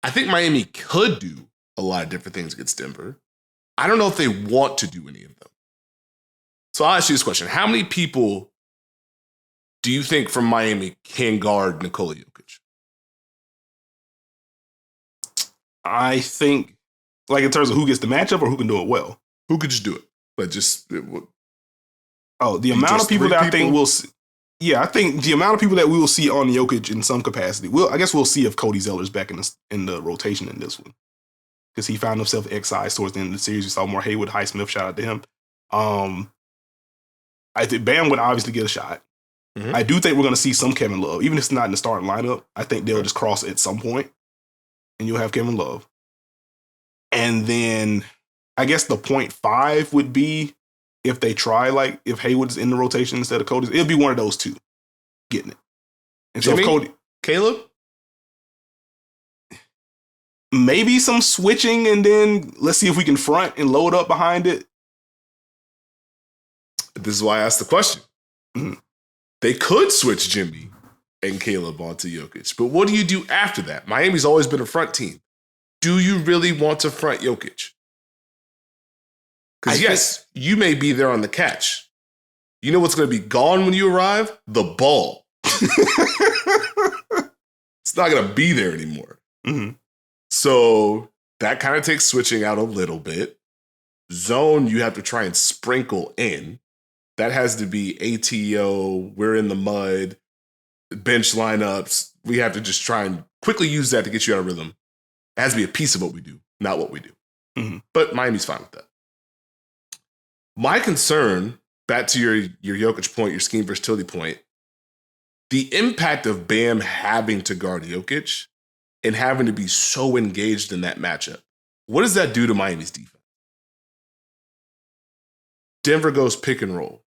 I think Miami could do a lot of different things against Denver. I don't know if they want to do any of them. So I'll ask you this question. How many people do you think from Miami can guard Nikola Jokic? I think, like, in terms of who gets the matchup or who can do it well? Who could just do it? But just... the amount of people that I think we'll see. Yeah, I think the amount of people that we will see on Jokic in some capacity. I guess we'll see if Cody Zeller's back in the rotation in this one. Because he found himself excised towards the end of the series. We saw more Haywood, Highsmith, shout out to him. I think Bam would obviously get a shot. Mm-hmm. I do think we're going to see some Kevin Love. Even if it's not in the starting lineup, I think they'll just cross at some point, and you'll have Kevin Love. And then I guess the 0.5 would be if they try, like, if Haywood's in the rotation instead of Cody. It'll be one of those two getting it. And Jimmy? So if Cody... Caleb? Maybe some switching, and then let's see if we can front and load up behind it. This is why I asked the question. Mm-hmm. They could switch Jimmy and Caleb onto Jokic, but what do you do after that? Miami's always been a front team. Do you really want to front Jokic? Because yes, you may be there on the catch. You know what's going to be gone when you arrive? The ball. It's not going to be there anymore. Mm-hmm. So that kind of takes switching out a little bit. Zone, you have to try and sprinkle in. That has to be ATO, we're in the mud, bench lineups. We have to just try and quickly use that to get you out of rhythm. It has to be a piece of what we do, not what we do. Mm-hmm. But Miami's fine with that. My concern, back to your Jokic point, your scheme versatility point, the impact of Bam having to guard Jokic and having to be so engaged in that matchup. What does that do to Miami's defense? Denver goes pick and roll.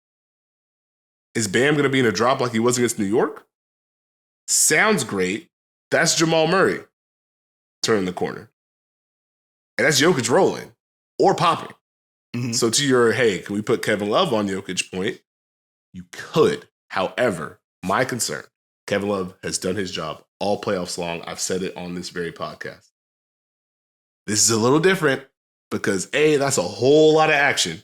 Is Bam going to be in a drop like he was against New York? Sounds great. That's Jamal Murray turning the corner. And that's Jokic rolling or popping. Mm-hmm. So to your, hey, can we put Kevin Love on Jokic point? You could. However, my concern, Kevin Love has done his job all playoffs long. I've said it on this very podcast. This is a little different because, A, that's a whole lot of action.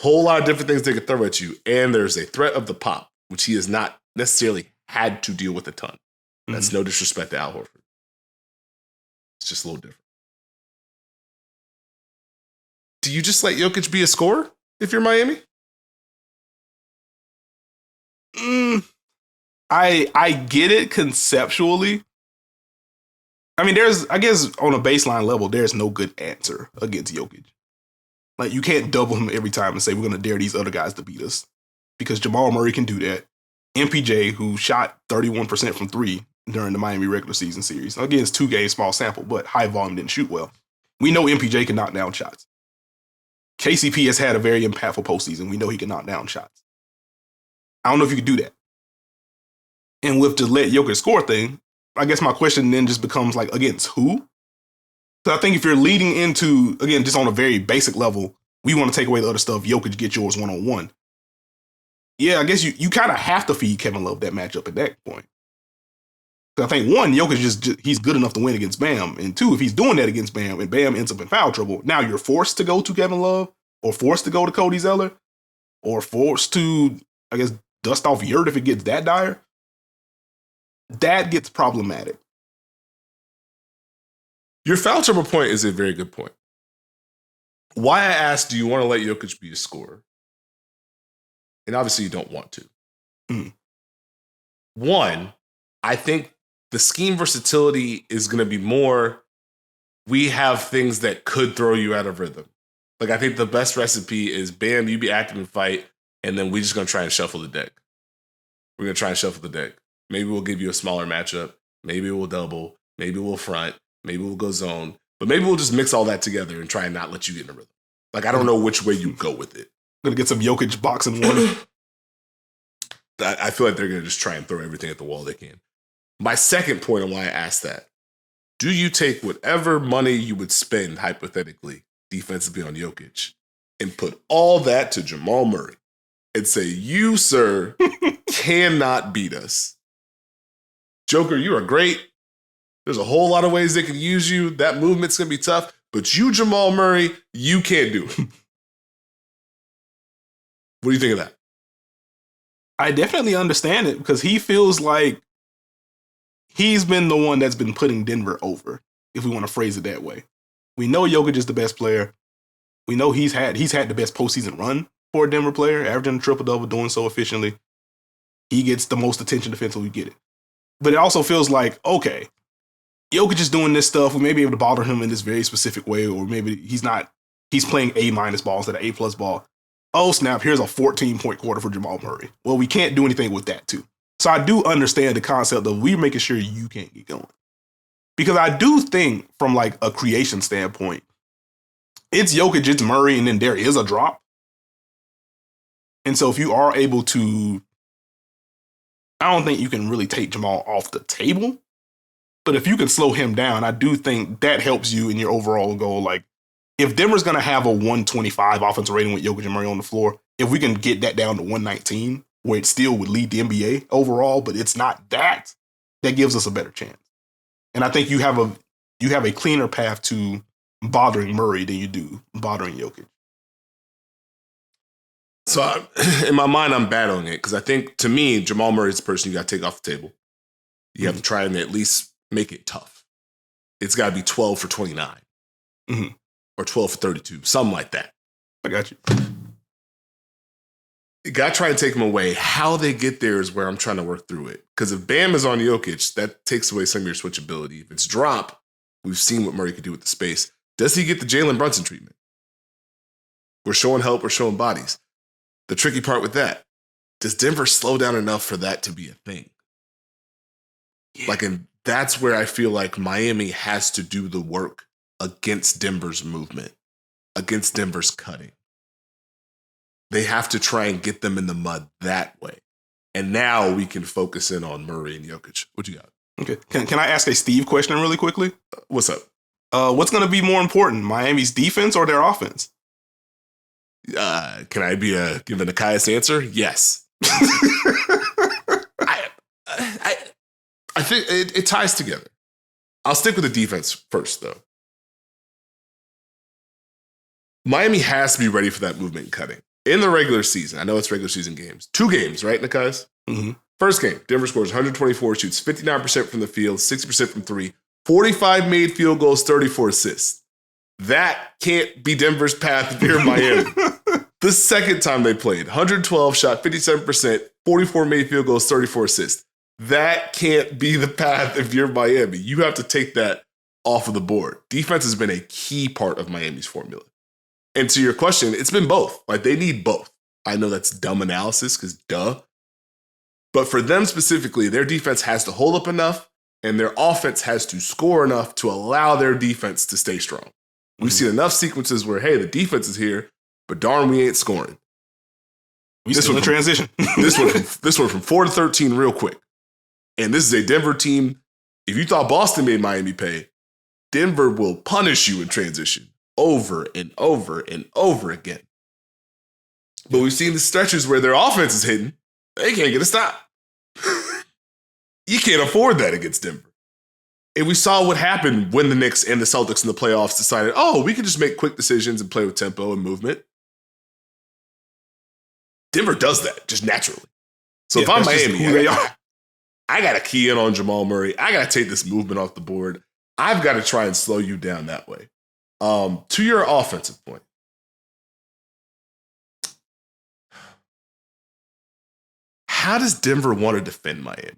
Whole lot of different things they could throw at you. And there's a threat of the pop, which he has not necessarily had to deal with a ton. Mm-hmm. That's no disrespect to Al Horford. It's just a little different. Do you just let Jokic be a scorer if you're Miami? I get it conceptually. I mean, I guess on a baseline level, there's no good answer against Jokic. Like, you can't double him every time and say, we're going to dare these other guys to beat us. Because Jamal Murray can do that. MPJ, who shot 31% from three during the Miami regular season series. Again, it's 2 games, small sample, but high volume, didn't shoot well. We know MPJ can knock down shots. KCP has had a very impactful postseason. We know he can knock down shots. I don't know if you could do that. And with the let Jokic score thing, I guess my question then just becomes like, against who? So I think if you're leading into, again, just on a very basic level, we want to take away the other stuff, Jokic get yours one-on-one. Yeah, I guess you kind of have to feed Kevin Love that matchup at that point. So I think, one, Jokic he's good enough to win against Bam. And two, if he's doing that against Bam and Bam ends up in foul trouble, now you're forced to go to Kevin Love or forced to go to Cody Zeller or forced to, I guess, dust off Yurt if it gets that dire. That gets problematic. Your foul trouble point is a very good point. Why I asked, do you want to let Jokic be a scorer? And obviously you don't want to. One, I think the scheme versatility is going to be more, we have things that could throw you out of rhythm. Like, I think the best recipe is, Bam, you be active and fight, and then we're just going to try and shuffle the deck. We're going to try and shuffle the deck. Maybe we'll give you a smaller matchup. Maybe we'll double. Maybe we'll front. Maybe we'll go zone. But maybe we'll just mix all that together and try and not let you get in a rhythm. Like, I don't know which way you go with it. Going to get some Jokic boxing one. I feel like they're going to just try and throw everything at the wall they can. My second point on why I asked that, do you take whatever money you would spend, hypothetically, defensively on Jokic, and put all that to Jamal Murray and say, you, sir, cannot beat us? Joker, you are great. There's a whole lot of ways they can use you. That movement's going to be tough. But you, Jamal Murray, you can't do it. What do you think of that? I definitely understand it because he feels like he's been the one that's been putting Denver over, if we want to phrase it that way. We know Jokic is the best player. We know he's had the best postseason run for a Denver player, averaging a triple-double, doing so efficiently. He gets the most attention defensively, we get it. But it also feels like, okay, Jokic is doing this stuff. We may be able to bother him in this very specific way, or maybe he's playing A- ball instead of A+ ball. Oh, snap, here's a 14-point quarter for Jamal Murray. Well, we can't do anything with that, too. So I do understand the concept of we making sure you can't get going. Because I do think from like a creation standpoint, it's Jokic, it's Murray, and then there is a drop. And so if you are able to, I don't think you can really take Jamal off the table. But if you can slow him down, I do think that helps you in your overall goal. Like, if Denver's going to have a 125 offensive rating with Jokic and Murray on the floor, if we can get that down to 119, where it still would lead the NBA overall, but it's not that gives us a better chance. And I think you have a cleaner path to bothering Murray than you do bothering Jokic. So in my mind, I'm battling it because I think, to me, Jamal Murray is the person you got to take off the table. You have to try and at least make it tough. It's got to be 12 for 29 or 12 for 32, something like that. I got you. You got to try and take him away. How they get there is where I'm trying to work through it. Because if Bam is on Jokic, that takes away some of your switchability. If it's drop, we've seen what Murray can do with the space. Does he get the Jaylen Brunson treatment? We're showing help, we're showing bodies. The tricky part with that, does Denver slow down enough for that to be a thing? Yeah. And that's where I feel like Miami has to do the work against Denver's movement, against Denver's cutting. They have to try and get them in the mud that way. And now we can focus in on Murray and Jokic. What you got? Okay. Can I ask a Steve question really quickly? What's up? What's going to be more important, Miami's defense or their offense? Can I be give a Nekias answer? Yes. I think it ties together. I'll stick with the defense first, though. Miami has to be ready for that movement and cutting. In the regular season, I know it's regular season games. 2 games, right, Nekias? Mm-hmm. First game, Denver scores 124, shoots 59% from the field, 60% from 3, 45 made field goals, 34 assists. That can't be Denver's path if you're Miami. The second time they played, 112, shot 57%, 44 made field goals, 34 assists. That can't be the path if you're Miami. You have to take that off of the board. Defense has been a key part of Miami's formula. And to your question, it's been both. Like, they need both. I know that's dumb analysis because duh. But for them specifically, their defense has to hold up enough and their offense has to score enough to allow their defense to stay strong. We've seen enough sequences where, hey, the defense is here, but darn, we ain't scoring. We still in transition. this one from 4 to 13 real quick. And this is a Denver team. If you thought Boston made Miami pay, Denver will punish you in transition over and over and over again. But we've seen the stretches where their offense is hidden. They can't get a stop. You can't afford that against Denver. And we saw what happened when the Knicks and the Celtics in the playoffs decided, we can just make quick decisions and play with tempo and movement. Denver does that just naturally. So if I'm Miami, I got to key in on Jamal Murray. I got to take this movement off the board. I've got to try and slow you down that way. To your offensive point. How does Denver want to defend Miami?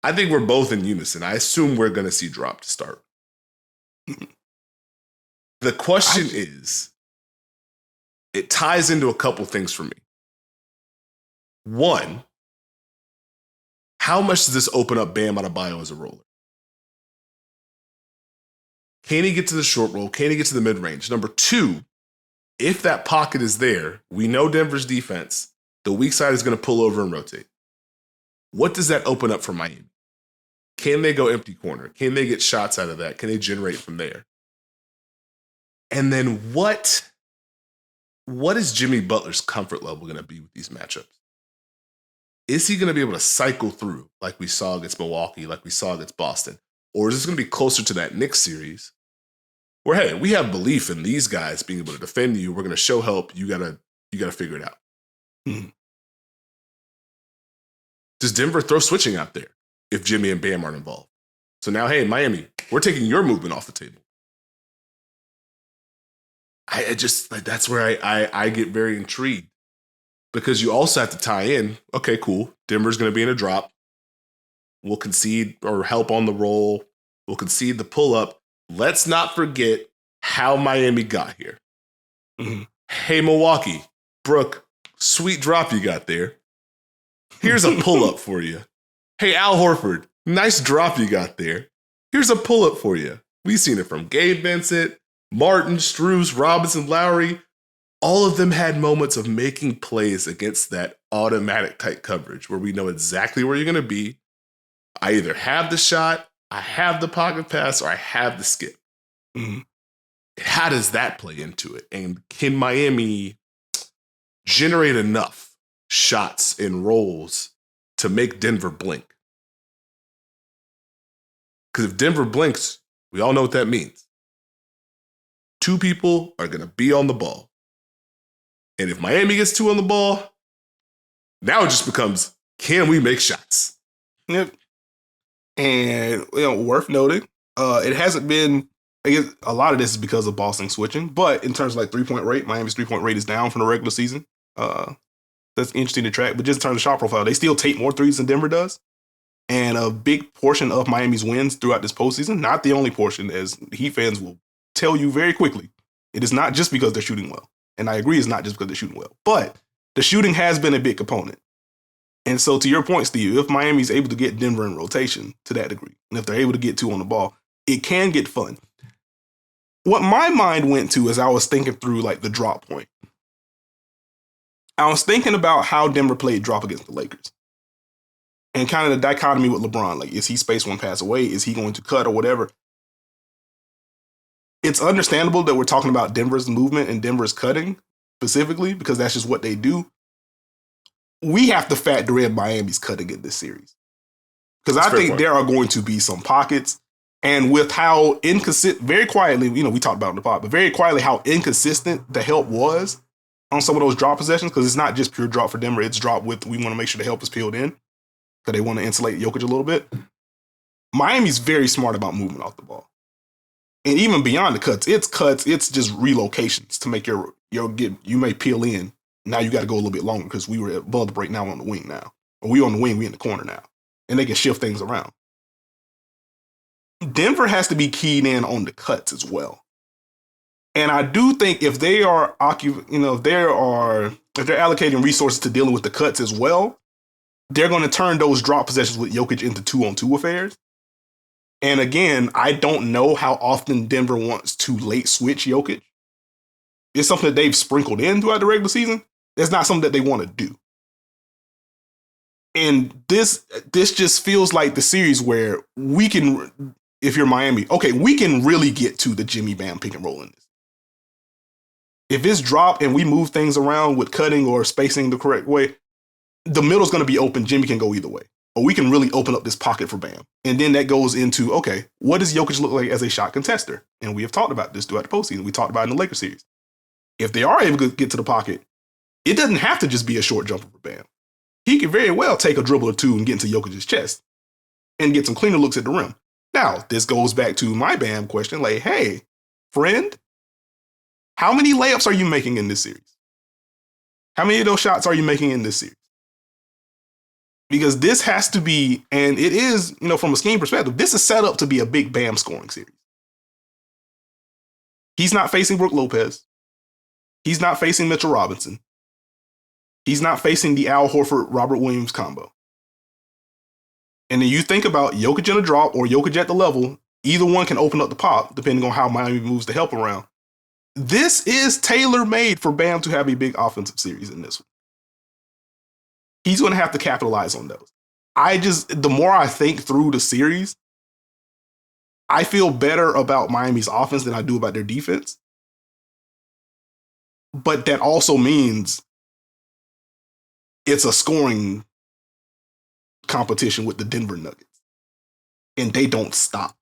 I think we're both in unison. I assume we're going to see drop to start. The question is, it ties into a couple things for me. One, how much does this open up Bam Adebayo as a roller? Can he get to the short roll? Can he get to the mid-range? Number two, if that pocket is there, we know Denver's defense, the weak side is going to pull over and rotate. What does that open up for Miami? Can they go empty corner? Can they get shots out of that? Can they generate from there? And then what is Jimmy Butler's comfort level going to be with these matchups? Is he going to be able to cycle through like we saw against Milwaukee, like we saw against Boston? Or is this going to be closer to that Knicks series where, hey, we have belief in these guys being able to defend you. We're going to show help. You gotta figure it out. Mm-hmm. Does Denver throw switching out there if Jimmy and Bam aren't involved? So now, hey, Miami, we're taking your movement off the table. I just, like, that's where I get very intrigued because you also have to tie in, okay, cool, Denver's going to be in a drop. We'll concede or help on the roll. We'll concede the pull-up. Let's not forget how Miami got here. Mm-hmm. Hey, Milwaukee, Brooke, sweet drop you got there. Here's a pull-up for you. Hey, Al Horford, nice drop you got there. Here's a pull-up for you. We've seen it from Gabe Vincent, Martin, Strus, Robinson, Lowry. All of them had moments of making plays against that automatic type coverage where we know exactly where you're going to be. I either have the shot, I have the pocket pass, or I have the skip. Mm-hmm. How does that play into it? And can Miami generate enough shots and rolls to make Denver blink? Because if Denver blinks, we all know what that means. Two people are going to be on the ball. And if Miami gets two on the ball, now it just becomes, can we make shots? Yep. And, worth noting, it hasn't been, I guess a lot of this is because of Boston switching, but in terms of like 3-point rate, Miami's 3-point rate is down from the regular season. That's interesting to track, but just in terms of shot profile, they still take more threes than Denver does. And a big portion of Miami's wins throughout this postseason, not the only portion, as Heat fans will tell you very quickly, it is not just because they're shooting well. And I agree it's not just because they're shooting well, but the shooting has been a big component. And so to your point, Steve, if Miami's able to get Denver in rotation to that degree, and if they're able to get two on the ball, it can get fun. What my mind went to as I was thinking through like the drop point, I was thinking about how Denver played drop against the Lakers. And kind of the dichotomy with LeBron, like, is he spaced one pass away? Is he going to cut or whatever? It's understandable that we're talking about Denver's movement and Denver's cutting specifically because that's just what they do. We have to factor in Miami's cutting in this series. Because I think there are going to be some pockets. And with how inconsistent, very quietly, we talked about it in the pod, but very quietly how inconsistent the help was on some of those drop possessions, because it's not just pure drop for Denver. It's drop with, we want to make sure the help is peeled in because they want to insulate Jokic a little bit. Miami's very smart about movement off the ball. And even beyond the cuts, it's just relocations to make your you may peel in. Now you got to go a little bit longer because we were above the break, now we're on the wing now. Or we on the wing, we in the corner now. And they can shift things around. Denver has to be keyed in on the cuts as well. And I do think if they are if they're allocating resources to dealing with the cuts as well, they're going to turn those drop possessions with Jokic into 2-on-2 affairs. And again, I don't know how often Denver wants to late switch Jokic. It's something that they've sprinkled in throughout the regular season. It's not something that they want to do. And this just feels like the series where we can, if you're Miami, okay, we can really get to the Jimmy Bam pick and roll in this. If it's dropped and we move things around with cutting or spacing the correct way, the middle's going to be open. Jimmy can go either way. Or we can really open up this pocket for Bam. And then that goes into, okay, what does Jokic look like as a shot contester? And we have talked about this throughout the postseason. We talked about it in the Lakers series. If they are able to get to the pocket, it doesn't have to just be a short jumper for Bam. He could very well take a dribble or two and get into Jokic's chest and get some cleaner looks at the rim. Now, this goes back to my Bam question, like, hey, friend, how many layups are you making in this series? How many of those shots are you making in this series? Because this has to be, and it is, from a scheme perspective, this is set up to be a big Bam scoring series. He's not facing Brook Lopez. He's not facing Mitchell Robinson. He's not facing the Al Horford-Robert Williams combo. And then you think about Jokic in a drop or Jokic at the level, either one can open up the pop, depending on how Miami moves the help around. This is tailor-made for Bam to have a big offensive series in this one. He's going to have to capitalize on those. The more I think through the series, I feel better about Miami's offense than I do about their defense. But that also means it's a scoring competition with the Denver Nuggets. And they don't stop.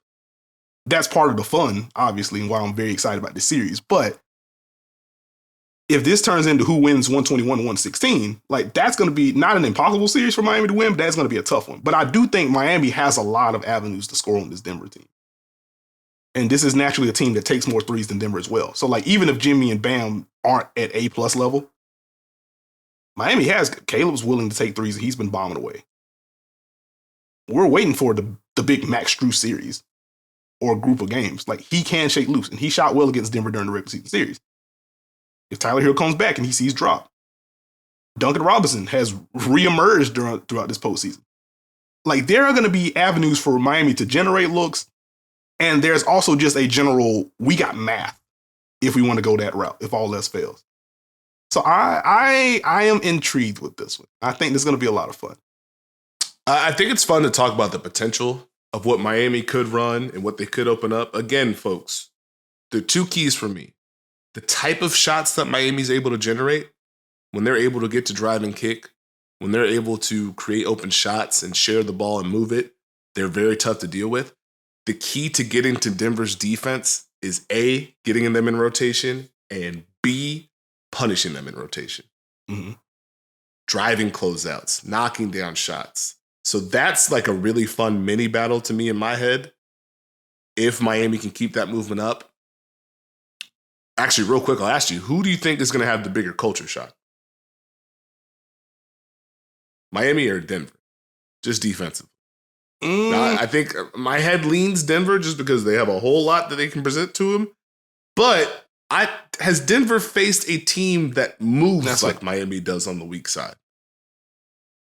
That's part of the fun, obviously, and why I'm very excited about this series. But if this turns into who wins 121 to 116, that's going to be not an impossible series for Miami to win, but that's going to be a tough one. But I do think Miami has a lot of avenues to score on this Denver team. And this is naturally a team that takes more threes than Denver as well. So even if Jimmy and Bam aren't at A+ level, Miami has Caleb's willing to take threes and he's been bombing away. We're waiting for the big Max Strus series or group of games. He can shake loose, and he shot well against Denver during the regular season series. If Tyler Hero comes back and he sees drop, Duncan Robinson has reemerged throughout this postseason. There are going to be avenues for Miami to generate looks, and there's also just a general, we got math if we want to go that route, if all else fails. So I am intrigued with this one. I think this is going to be a lot of fun. I think it's fun to talk about the potential of what Miami could run and what they could open up. Again, folks, there are two keys for me. The type of shots that Miami's able to generate, when they're able to get to drive and kick, when they're able to create open shots and share the ball and move it, they're very tough to deal with. The key to getting to Denver's defense is A, getting them in rotation, and B, punishing them in rotation. Mm-hmm. Driving closeouts, knocking down shots. So that's a really fun mini battle to me in my head. If Miami can keep that movement up. Actually, real quick, I'll ask you, who do you think is going to have the bigger culture shock? Miami or Denver? Just defensive. Now, I think my head leans Denver just because they have a whole lot that they can present to him. But has Denver faced a team that moves like Miami does on the weak side?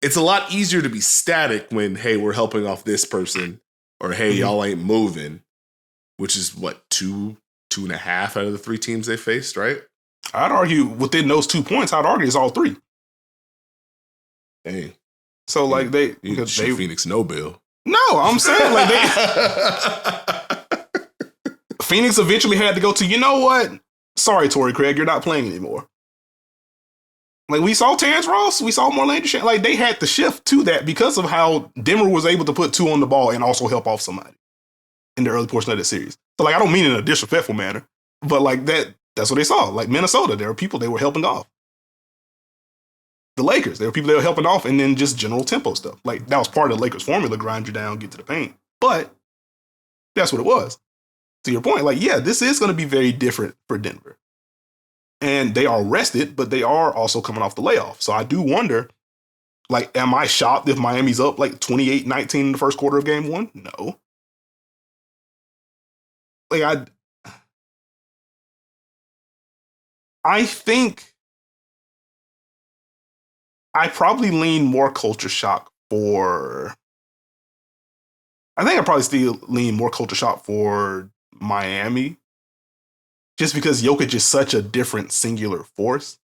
It's a lot easier to be static when, hey, we're helping off this person, or hey, y'all ain't moving, which is what, 2.5 out of the 3 teams they faced, right? I'd argue within those 2 points, I'd argue it's all 3. Dang. So they Phoenix no bill. No, I'm saying Phoenix eventually had to go to, you know what? Sorry, Torrey Craig, you're not playing anymore. We saw Terrence Ross, we saw Marlene Duchamp. They had to shift to that because of how Denver was able to put 2 on the ball and also help off somebody in the early portion of the series. So I don't mean in a disrespectful manner, but that's what they saw. Minnesota, there were people they were helping off. The Lakers, there were people they were helping off, and then just general tempo stuff. That was part of the Lakers formula, grind you down, get to the paint. But that's what it was. To your point, this is going to be very different for Denver. And they are rested, but they are also coming off the layoff. So I do wonder, am I shocked if Miami's up 28-19 in the first quarter of game 1? No. I think I probably lean more culture shock for. I think I probably still lean more culture shock for Miami, just because Jokic is such a different singular force.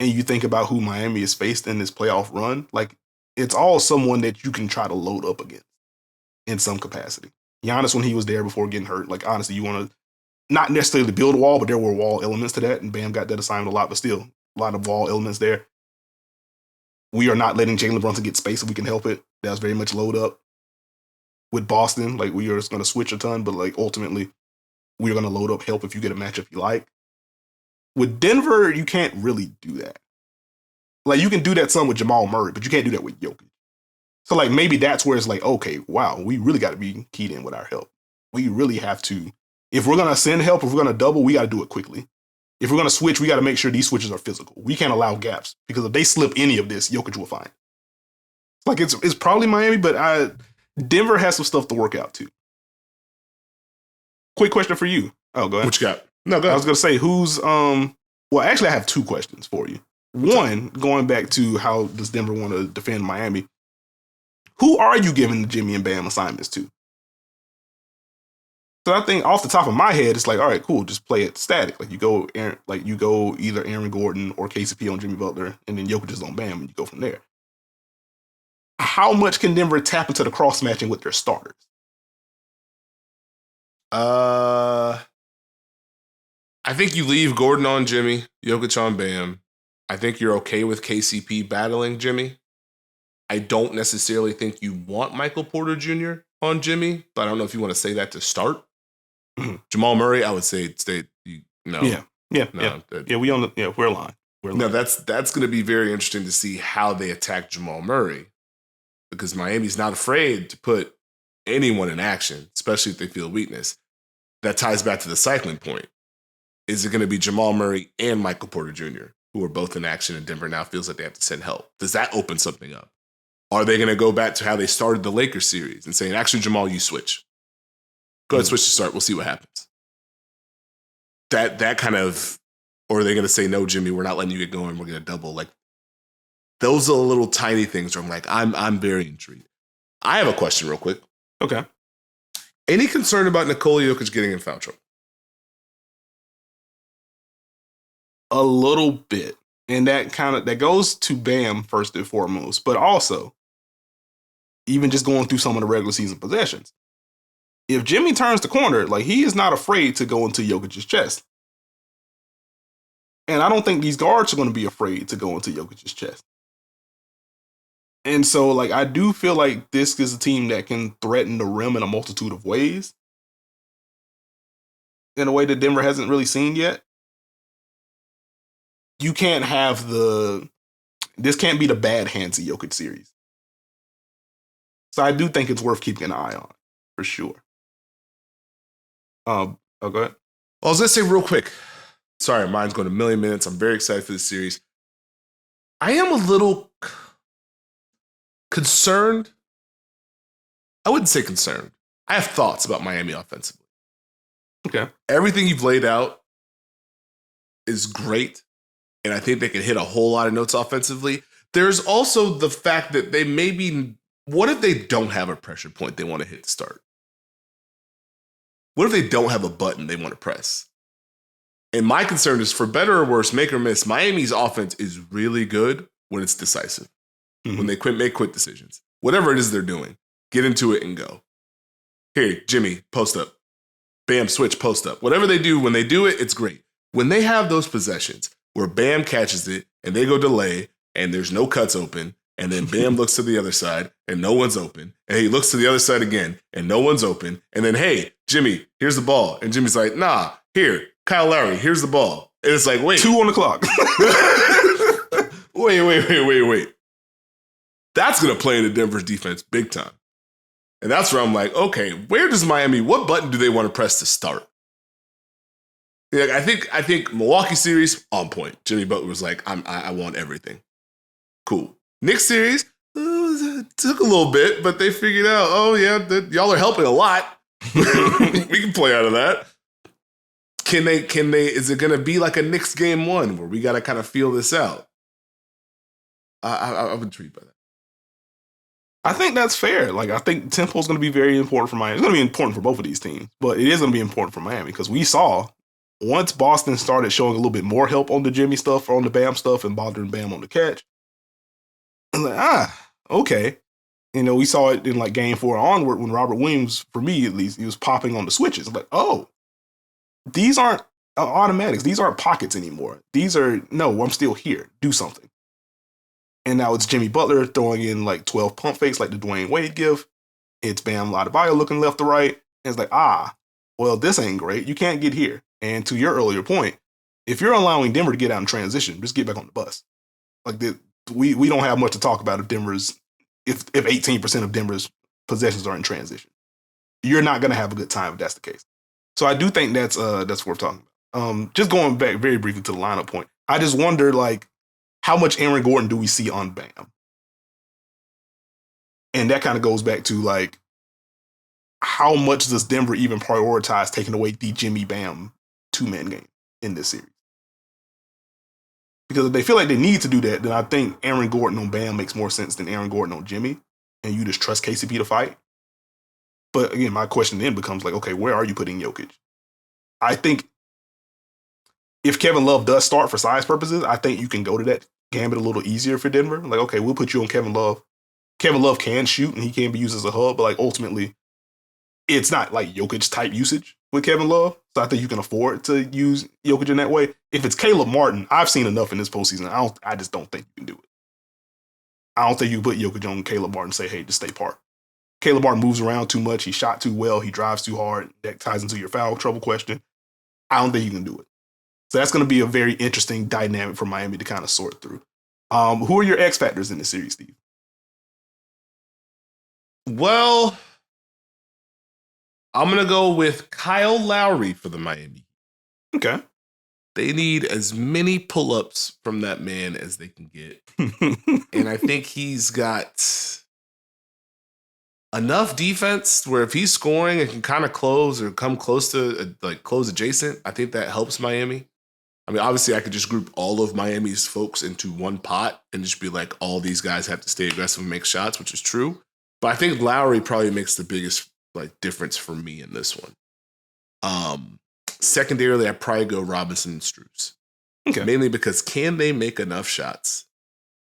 And you think about who Miami has faced in this playoff run, it's all someone that you can try to load up against in some capacity. Giannis, when he was there before getting hurt, like honestly, you want to not necessarily build a wall, but there were wall elements to that, and Bam got that assignment a lot, but still a lot of wall elements there. We are not letting Jaylen Brunson get space if we can help it. That was very much load up. With Boston, like we are just going to switch a ton, but like ultimately, we're going to load up help if you get a matchup you like. With Denver, you can't really do that. Like you can do that some with Jamal Murray, but you can't do that with Jokic. So like maybe that's where it's like, okay, wow, we really got to be keyed in with our help. We really have to, if we're going to send help, if we're going to double, we got to do it quickly. If we're going to switch, we got to make sure these switches are physical. We can't allow gaps because if they slip any of this, Jokic will find. Like it's probably Miami, but Denver has some stuff to work out too. Quick question for you. Oh, go ahead. What you got? No, go ahead. I was going to say who's well, actually I have two questions for you. One, going back to how does Denver want to defend Miami? Who are you giving the Jimmy and Bam assignments to? So I think off the top of my head, it's like, all right, cool, just play it static. Like you go either Aaron Gordon or KCP on Jimmy Butler, and then Jokic is on Bam, and you go from there. How much can Denver tap into the cross matching with their starters? I think you leave Gordon on Jimmy, Jokic on Bam. I think you're okay with KCP battling Jimmy. I don't necessarily think you want Michael Porter Jr. on Jimmy, but I don't know if you want to say that to start. Mm-hmm. Jamal Murray, I would say stay. No, we're aligned. No, that's going to be very interesting to see how they attack Jamal Murray, because Miami's not afraid to put anyone in action, especially if they feel weakness. That ties back to the cycling point. Is it going to be Jamal Murray and Michael Porter Jr., who are both in action, and Denver now feels like they have to send help? Does that open something up? Are they going to go back to how they started the Lakers series and saying, actually, Jamal, you switch. Go ahead, switch to start. We'll see what happens. That kind of, or are they going to say, no, Jimmy, we're not letting you get going. We're going to double. Like, those are little tiny things where I'm like, I'm very intrigued. I have a question real quick. Okay. Any concern about Nikola Jokic getting in foul trouble? A little bit. And that goes to Bam first and foremost, but also even just going through some of the regular season possessions. If Jimmy turns the corner, like he is not afraid to go into Jokic's chest. And I don't think these guards are going to be afraid to go into Jokic's chest. And so like I do feel like this is a team that can threaten the rim in a multitude of ways. In a way that Denver hasn't really seen yet. You can't have this can't be the bad hands of Jokic series. So I do think it's worth keeping an eye on, for sure. Go ahead. Well, I was going to say real quick. Sorry, mine's going a million minutes. I'm very excited for this series. I am a little concerned. I wouldn't say concerned. I have thoughts about Miami offensively. Okay. Everything you've laid out is great. And I think they can hit a whole lot of notes offensively. There's also the fact that they maybe, what if they don't have a pressure point they want to hit to start? What if they don't have a button they want to press? And my concern is, for better or worse, make or miss, Miami's offense is really good when it's decisive. Mm-hmm. When they make quick decisions. Whatever it is they're doing, get into it and go. Here, Jimmy, post up. Bam, switch, post up. Whatever they do, when they do it, it's great. When they have those possessions where Bam catches it and they go delay and there's no cuts open, and then Bam looks to the other side and no one's open, and he looks to the other side again and no one's open, and then, hey, Jimmy, here's the ball. And Jimmy's like, nah, here, Kyle Lowry, here's the ball. And it's like, wait. 2 on the clock. Wait. That's going to play into Denver's defense big time. And that's where I'm like, okay, where does Miami, what button do they want to press to start? Like, I think Milwaukee series, on point. Jimmy Butler was like, I want everything. Cool. Knicks series, took a little bit, but they figured out, oh yeah, y'all are helping a lot. We can play out of that. Can they, is it going to be like a Knicks game 1 where we got to kind of feel this out? I'm intrigued by that. I think that's fair. Like, I think tempo is going to be very important for Miami. It's going to be important for both of these teams, but it is going to be important for Miami because we saw once Boston started showing a little bit more help on the Jimmy stuff or on the Bam stuff and bothering Bam on the catch, I'm like, okay. We saw it in like game 4 onward when Robert Williams, for me at least, he was popping on the switches. I'm like, oh, these aren't automatics. These aren't pockets anymore. These are, no, I'm still here. Do something. And now it's Jimmy Butler throwing in like 12 pump fakes like the Dwayne Wade give. It's Bam Adebayo looking left to right. And it's like, well, this ain't great. You can't get here. And to your earlier point, if you're allowing Denver to get out in transition, just get back on the bus. Like we don't have much to talk about if 18% of Denver's possessions are in transition. You're not going to have a good time if that's the case. So I do think that's worth talking about. Just going back very briefly to the lineup point, I just wonder, like, how much Aaron Gordon do we see on Bam? And that kind of goes back to, like, how much does Denver even prioritize taking away the Jimmy Bam two-man game in this series? Because if they feel like they need to do that, then I think Aaron Gordon on Bam makes more sense than Aaron Gordon on Jimmy, and you just trust KCP to fight. But again, my question then becomes like, okay, where are you putting Jokic? I think if Kevin Love does start for size purposes, I think you can go to that gambit a little easier for Denver. Like, okay, we'll put you on Kevin Love. Kevin Love can shoot and he can be used as a hub, but like ultimately, it's not like Jokic type usage with Kevin Love. So I think you can afford to use Jokic in that way. If it's Caleb Martin, I've seen enough in this postseason. I just don't think you can do it. I don't think you put Jokic on Caleb Martin and say, hey, just stay parked. Caleb Martin moves around too much. He shot too well. He drives too hard. That ties into your foul trouble question. I don't think you can do it. So that's going to be a very interesting dynamic for Miami to kind of sort through. Who are your X factors in this series, Steve? Well, I'm going to go with Kyle Lowry for the Miami. Okay. They need as many pull-ups from that man as they can get. And I think he's got enough defense where if he's scoring and can kind of close or come close to close adjacent, I think that helps Miami. I mean, obviously I could just group all of Miami's folks into one pot and just be like, all these guys have to stay aggressive and make shots, which is true. But I think Lowry probably makes the biggest difference for me in this one. Secondarily, I'd probably go Robinson and Strus. Okay. Mainly because can they make enough shots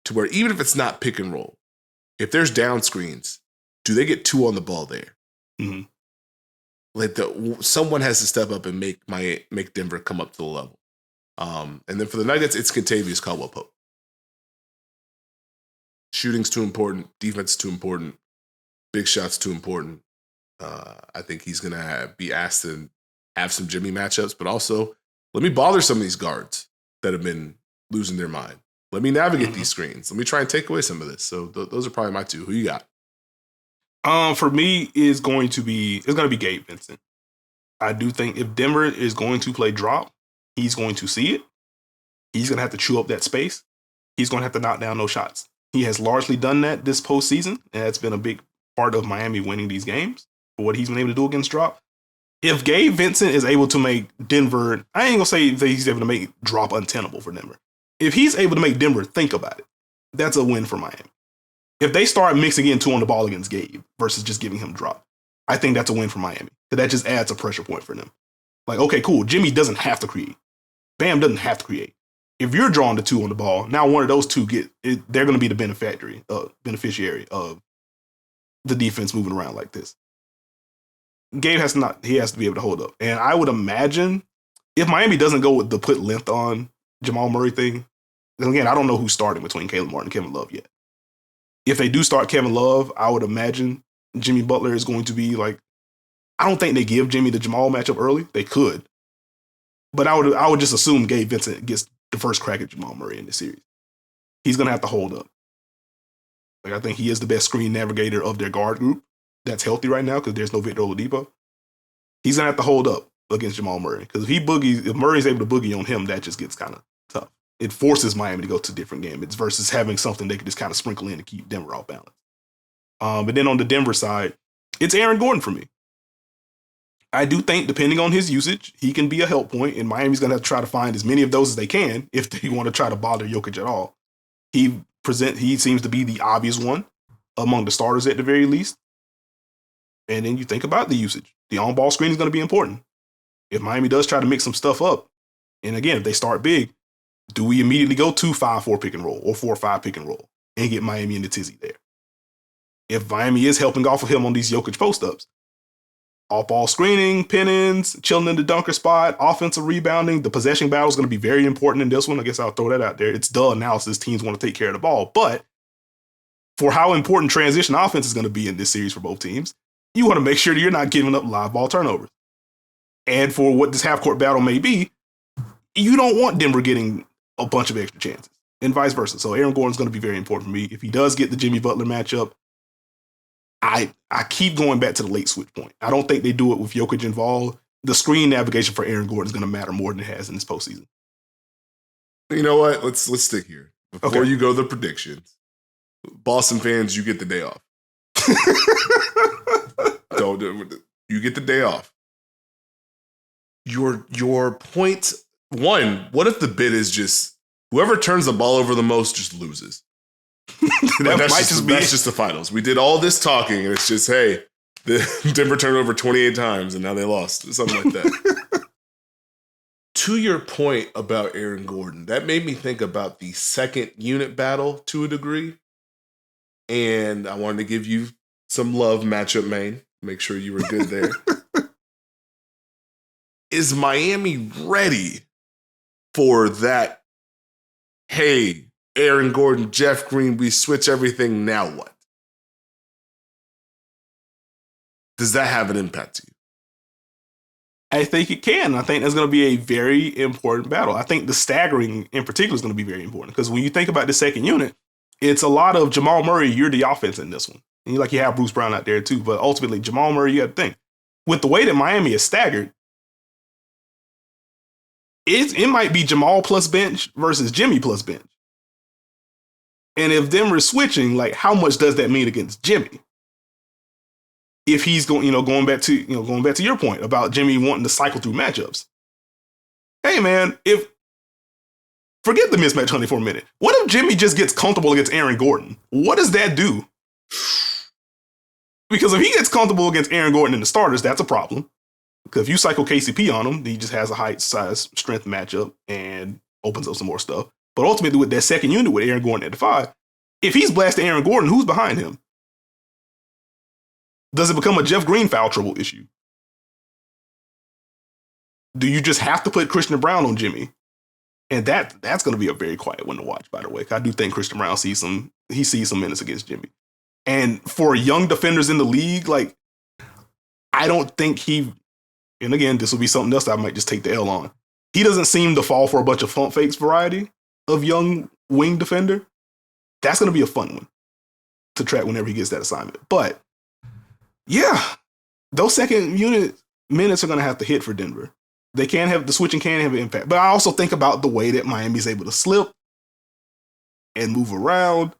to where even if it's not pick and roll, if there's down screens, do they get 2 on the ball there? Mm-hmm. Someone has to step up and make Denver come up to the level. And then for the Nuggets, it's Kentavious Caldwell-Pope. Shooting's too important. Defense is too important. Big shots too important. I think he's going to be asked to have some Jimmy matchups, but also let me bother some of these guards that have been losing their mind. Let me navigate these screens. Let me try and take away some of this. So those are probably my two. Who you got? For me, it's going to be Gabe Vincent. I do think if Denver is going to play drop, he's going to see it. He's going to have to chew up that space. He's going to have to knock down those shots. He has largely done that this postseason, and that's been a big part of Miami winning these games for what he's been able to do against drop. If Gabe Vincent is able to make Denver, I ain't going to say that he's able to make drop untenable for Denver. If he's able to make Denver think about it, that's a win for Miami. If they start mixing in 2 on the ball against Gabe versus just giving him drop, I think that's a win for Miami. Because that just adds a pressure point for them. Like, okay, cool. Jimmy doesn't have to create. Bam doesn't have to create. If you're drawing the 2 on the ball, now one of those 2 they're going to be the beneficiary of the defense moving around like this. Gabe has to be able to hold up. And I would imagine if Miami doesn't go with the put length on Jamal Murray thing, then again, I don't know who's starting between Caleb Martin and Kevin Love yet. If they do start Kevin Love, I would imagine Jimmy Butler is going to be like, I don't think they give Jimmy the Jamal matchup early. They could. But I would just assume Gabe Vincent gets the first crack at Jamal Murray in this series. He's going to have to hold up. Like, I think he is the best screen navigator of their guard group that's healthy right now because there's no Victor Oladipo. He's going to have to hold up against Jamal Murray because if Murray's able to boogie on him, that just gets kind of tough. It forces Miami to go to different gambits versus having something they could just kind of sprinkle in to keep Denver off balance. But then on the Denver side, it's Aaron Gordon for me. I do think, depending on his usage, he can be a help point, and Miami's going to have to try to find as many of those as they can if they want to try to bother Jokic at all. He seems to be the obvious one among the starters at the very least. And then you think about the usage. The on-ball screen is going to be important. If Miami does try to mix some stuff up, and again, if they start big, do we immediately go to 5-4 pick and roll or 4-5 pick and roll and get Miami in the tizzy there? if Miami is helping off of him on these Jokic post-ups. Off-ball screening, pin-ins, chilling in the dunker spot, offensive rebounding. The possession battle is going to be very important in this one. I guess I'll throw that out there. It's dull analysis. Teams want to take care of the ball. But for how important transition offense is going to be in this series for both teams, you want to make sure that you're not giving up live ball turnovers. And for what this half-court battle may be, you don't want Denver getting a bunch of extra chances and vice versa. So Aaron Gordon's going to be very important for me. If he does get the Jimmy Butler matchup, I keep going back to the late switch point. I don't think they do it with Jokic involved. The screen navigation for Aaron Gordon is going to matter more than it has in this postseason. You know what? Let's stick here. Before you go to the predictions, Boston fans, you get the day off. You get the day off. Your point one, what if the bid is just whoever turns the ball over the most just loses? That's just the finals. We did all this talking, and it's just, hey, Denver turned over 28 times, and now they lost. Something like that. To your point about Aaron Gordon, that made me think about the second unit battle to a degree. And I wanted to give you some love, matchup main. Make sure you were good there. Is Miami ready for that? Hey, Aaron Gordon, Jeff Green, we switch everything, now what? Does that have an impact to you? I think it can. I think that's going to be a very important battle. I think the staggering in particular is going to be very important because when you think about the second unit, it's a lot of Jamal Murray, you're the offense in this one. And you have Bruce Brown out there too, but ultimately Jamal Murray, you got to think. With the way that Miami is staggered, it might be Jamal plus bench versus Jimmy plus bench. And if Denver's switching, like how much does that mean against Jimmy? If he's going back to your point about Jimmy wanting to cycle through matchups. Hey man, forget the mismatch 24-minute. What if Jimmy just gets comfortable against Aaron Gordon? What does that do? Because if he gets comfortable against Aaron Gordon in the starters, that's a problem. Because if you cycle KCP on him, he just has a height, size, strength matchup and opens up some more stuff. But ultimately, with that second unit with Aaron Gordon at the 5, if he's blasting Aaron Gordon, who's behind him? Does it become a Jeff Green foul trouble issue? Do you just have to put Christian Brown on Jimmy? And that's going to be a very quiet one to watch, by the way. I do think Christian Brown sees some minutes against Jimmy. And for young defenders in the league, like, I don't think and again, this will be something else that I might just take the L on. He doesn't seem to fall for a bunch of pump fakes variety of young wing defender. That's going to be a fun one to track whenever he gets that assignment. But yeah, those second unit minutes are going to have to hit for Denver. The switching can have an impact. But I also think about the way that Miami's able to slip and move around.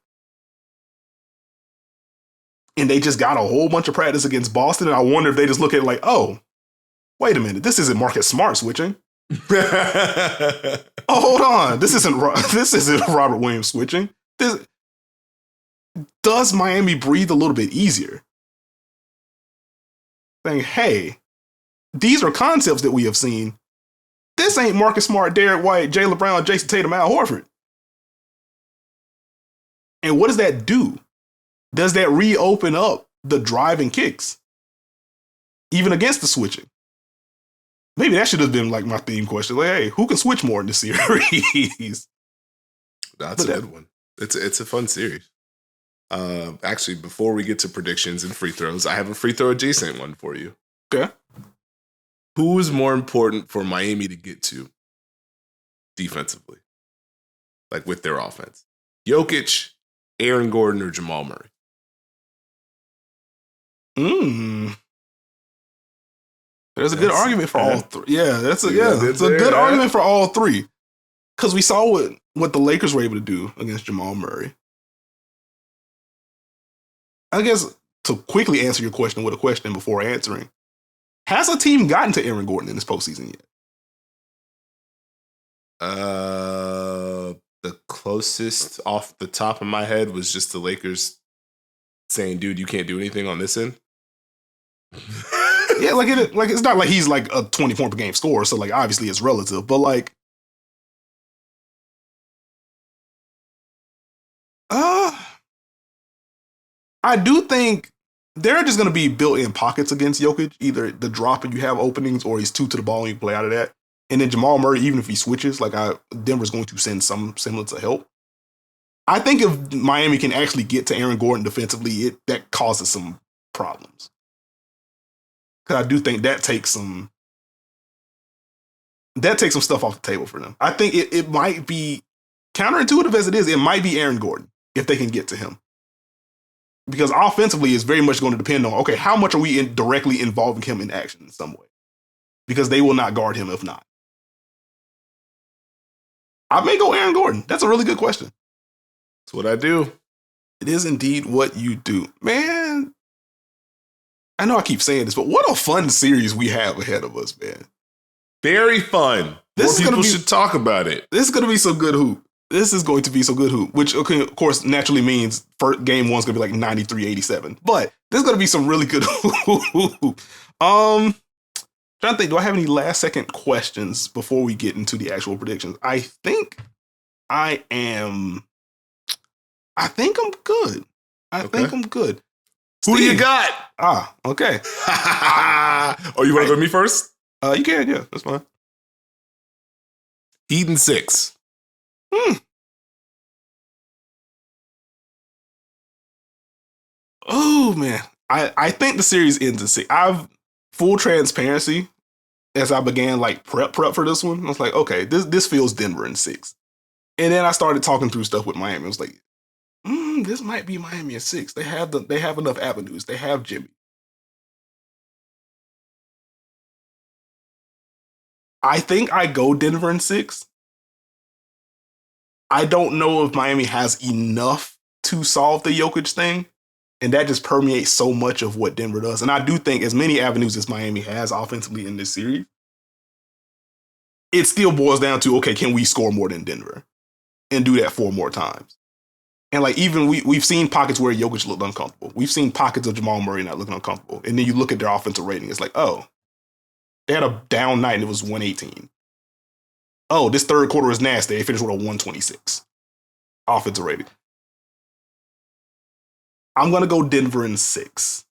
And they just got a whole bunch of practice against Boston. And I wonder if they just look at it like, oh, wait a minute, this isn't Marcus Smart switching. Oh, hold on. This isn't Robert Williams switching. Does Miami breathe a little bit easier? Saying, hey, these are concepts that we have seen. This ain't Marcus Smart, Derek White, Jaylen Brown, Jason Tatum, Al Horford. And what does that do? Does that reopen up the driving kicks? Even against the switching? Maybe that should have been like my theme question. Like, hey, who can switch more in this series? That's a good one. It's a fun series. Actually, before we get to predictions and free throws, I have a free throw adjacent one for you. Okay. Who is more important for Miami to get to defensively? Like with their offense? Jokic, Aaron Gordon, or Jamal Murray? There's a good argument for all three. Yeah, it's a good argument for all three. Because we saw what the Lakers were able to do against Jamal Murray. I guess to quickly answer your question with a question before answering, has a team gotten to Aaron Gordon in this postseason yet? The closest off the top of my head was just the Lakers saying, dude, you can't do anything on this end. Yeah, it's not like he's like a 20-point per game scorer, so like obviously it's relative, but like I do think there are just going to be built-in pockets against Jokic. Either the drop and you have openings, or he's 2 to the ball and you play out of that. And then Jamal Murray, even if he switches, Denver's going to send some semblance of help. I think if Miami can actually get to Aaron Gordon defensively, that causes some problems. Because I do think that takes some stuff off the table for them. I think it might be counterintuitive as it is. It might be Aaron Gordon if they can get to him. Because offensively, it's very much going to depend on, okay, how much are we directly involving him in action in some way? Because they will not guard him if not. I may go Aaron Gordon. That's a really good question. That's what I do. It is indeed what you do. Man, I know I keep saying this, but what a fun series we have ahead of us, man. Very fun. More people should talk about it. This is going to be some good hoop. This is going to be some good hoop, which, okay, of course, naturally means game one's going to be like 93-87. But this is going to be some really good hoop. Trying to think, do I have any last-second questions before we get into the actual predictions? I think I'm good. I think I'm good. Who do you got? Okay. Oh, you want to go to me first? You can, yeah. That's fine. Heat in 6. Oh, man. I think the series ends in 6. Full transparency, as I began prep for this one, I was like, okay, this feels Denver in 6. And then I started talking through stuff with Miami. I was like, this might be Miami in 6. They have enough avenues. They have Jimmy. I think I go Denver in 6. I don't know if Miami has enough to solve the Jokic thing. And that just permeates so much of what Denver does. And I do think as many avenues as Miami has offensively in this series, it still boils down to, okay, can we score more than Denver? And do that 4 more times. And even we've seen pockets where Jokic looked uncomfortable. We've seen pockets of Jamal Murray not looking uncomfortable. And then you look at their offensive rating. It's like, oh, they had a down night and it was 118. Oh, this third quarter is nasty. They finished with a 126 offensive rating. I'm going to go Denver in 6.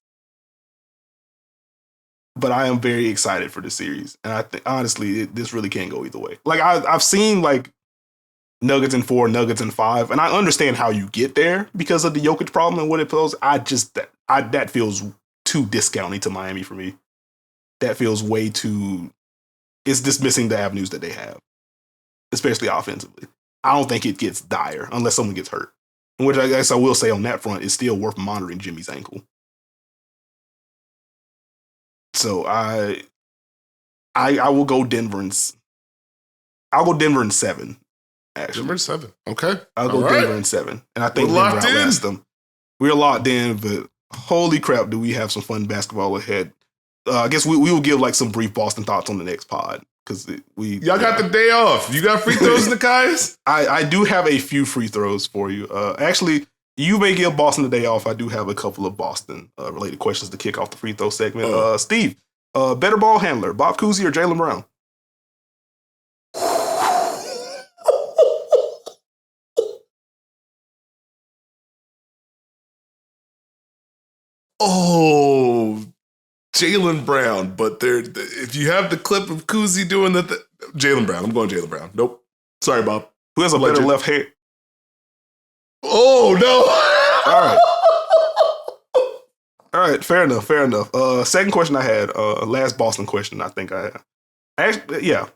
But I am very excited for this series. And I think, honestly, this really can't go either way. I've seen, Nuggets in 4, Nuggets in 5, and I understand how you get there because of the Jokic problem and what it poses. That feels too discounting to Miami for me. That feels way too... It's dismissing the avenues that they have, especially offensively. I don't think it gets dire unless someone gets hurt. Which I guess I will say on that front is still worth monitoring Jimmy's ankle. So I will go Denver I'll go Denver in 7. Actually, Denver in 7. Okay, I'll go Denver in 7, and I think Denver outlasts them. We're locked in, but holy crap, do we have some fun basketball ahead? I guess we will give some brief Boston thoughts on the next pod. Y'all got the day off. You got free throws, Nekias? I do have a few free throws for you. Actually, you may give Boston the day off. I do have a couple of Boston related questions to kick off the free throw segment. Steve, better ball handler, Bob Cousy or Jaylen Brown? Oh, Jaylen Brown, but if you have the clip of Cousy doing Jaylen Brown. I'm going Jaylen Brown. Nope. Sorry, Bob. Who has a better left hand? Oh, no. All right. Fair enough. Second question I had, last Boston question I think I had. Actually, yeah.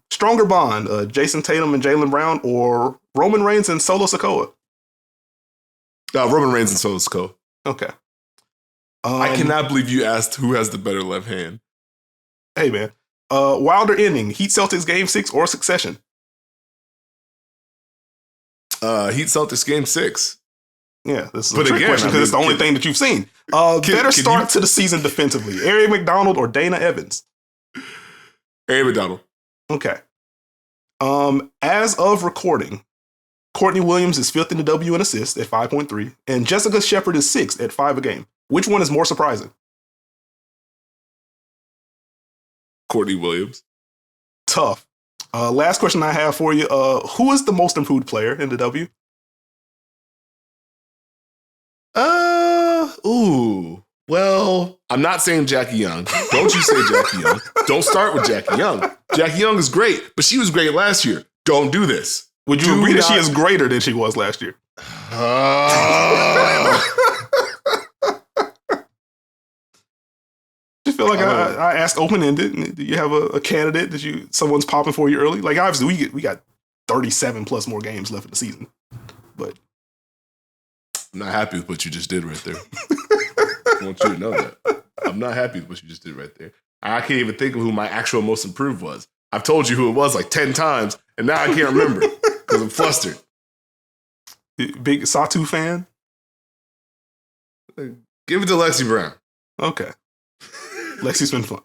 Stronger bond, Jason Tatum and Jaylen Brown or Roman Reigns and Solo Sikoa? Roman Reigns and Solo Sikoa. Okay. I cannot believe you asked who has the better left hand. Hey, man. Wilder inning, Heat Celtics game 6 or Succession? Heat Celtics game 6. Yeah, this is a trick question because it's the only thing that you've seen. Better start to the season defensively, Eric McDonald or Dana Evans? Eric McDonald. Okay. As of recording, Courtney Williams is 5th in the W in assists at 5.3, and Jessica Shepard is 6th at 5 a game. Which one is more surprising? Courtney Williams. Tough. Last question I have for you. Who is the most improved player in the W? Ooh. Well, I'm not saying Jackie Young. Don't you say Jackie Young. Don't start with Jackie Young. Jackie Young is great, but she was great last year. Don't do this. Would you agree that she is greater than she was last year? Just feel like I asked open-ended. Do you have a candidate that someone's popping for you early? Like, obviously, we got 37 plus more games left in the season. But I'm not happy with what you just did right there. I want you to know that. I'm not happy with what you just did right there. I can't even think of who my actual most improved was. I've told you who it was like 10 times, and now I can't remember because I'm flustered. Big Satu fan? Give it to Lexi Brown. Okay. Lexi's been fun.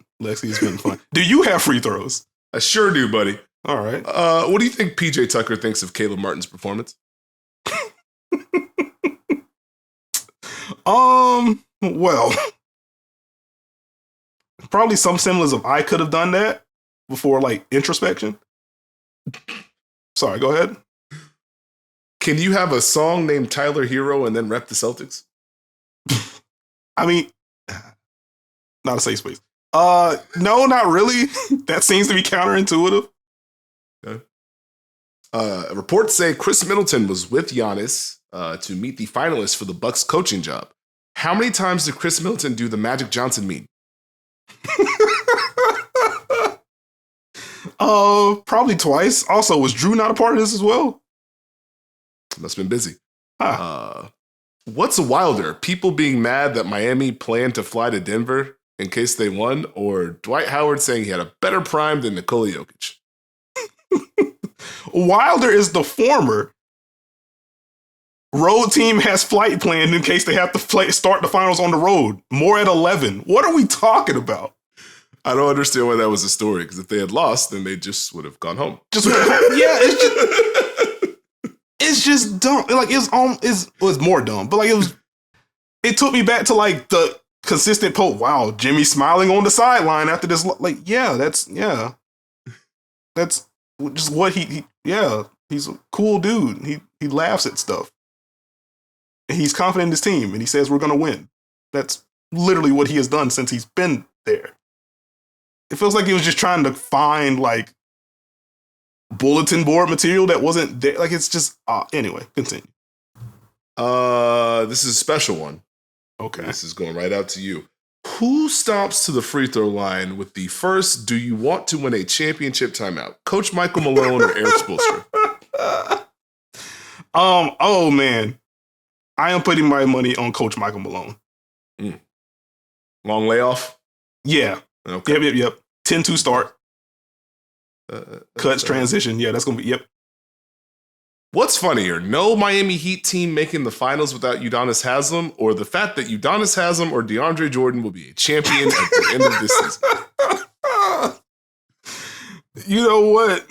Do you have free throws? I sure do, buddy. All right. What do you think PJ Tucker thinks of Caleb Martin's performance? Well, probably some semblance of I could have done that before, like, introspection. Sorry, go ahead. Can you have a song named Tyler Hero and then rep the Celtics? I mean, not a safe space. No, not really. That seems to be counterintuitive. Okay. Reports say Chris Middleton was with Giannis to meet the finalists for the Bucks coaching job. How many times did Chris Middleton do the Magic Johnson meme? Probably twice. Also, was Drew not a part of this as well? Must have been busy. What's wilder, people being mad that Miami planned to fly to Denver in case they won, or Dwight Howard saying he had a better prime than Nikola Jokic? Wilder is the former. Road team has flight planned in case they have to start the finals on the road. More at 11. What are we talking about? I don't understand why that was a story, because if they had lost, then they just would have gone home. It's just dumb. Like, it was more dumb, but like it took me back to like the consistent post. Wow, Jimmy smiling on the sideline after this. Like, that's just what he's a cool dude. He laughs at stuff. And he's confident in his team, and he says we're gonna win. That's literally what he has done since he's been there. It feels like he was just trying to find like bulletin board material that wasn't there. Like, it's just anyway, continue. This is a special one. Okay. This is going right out to you. Who stomps to the free throw line with the first "Do you want to win a championship" timeout? Coach Michael Malone or Eric Spoelstra? Oh man. I am putting my money on Coach Michael Malone. Long layoff? Yeah. Okay. Yep. 10-2 start. Cuts, transition. Yeah, that's going to be, yep. What's funnier, no Miami Heat team making the finals without Udonis Haslem, or the fact that Udonis Haslem or DeAndre Jordan will be a champion at the end of this season? You know what?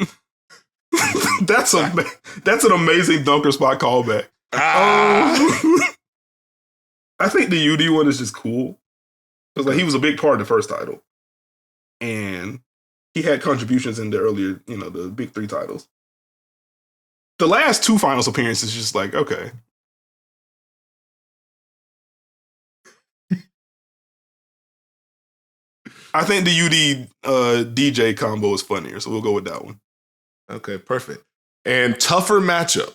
That's an amazing dunker spot callback. I think the UD one is just cool. Because like, he was a big part of the first title. And he had contributions in the earlier, the big three titles. The last two finals appearances just like, okay. I think the UD DJ combo is funnier, so we'll go with that one. Okay, perfect. And tougher matchup.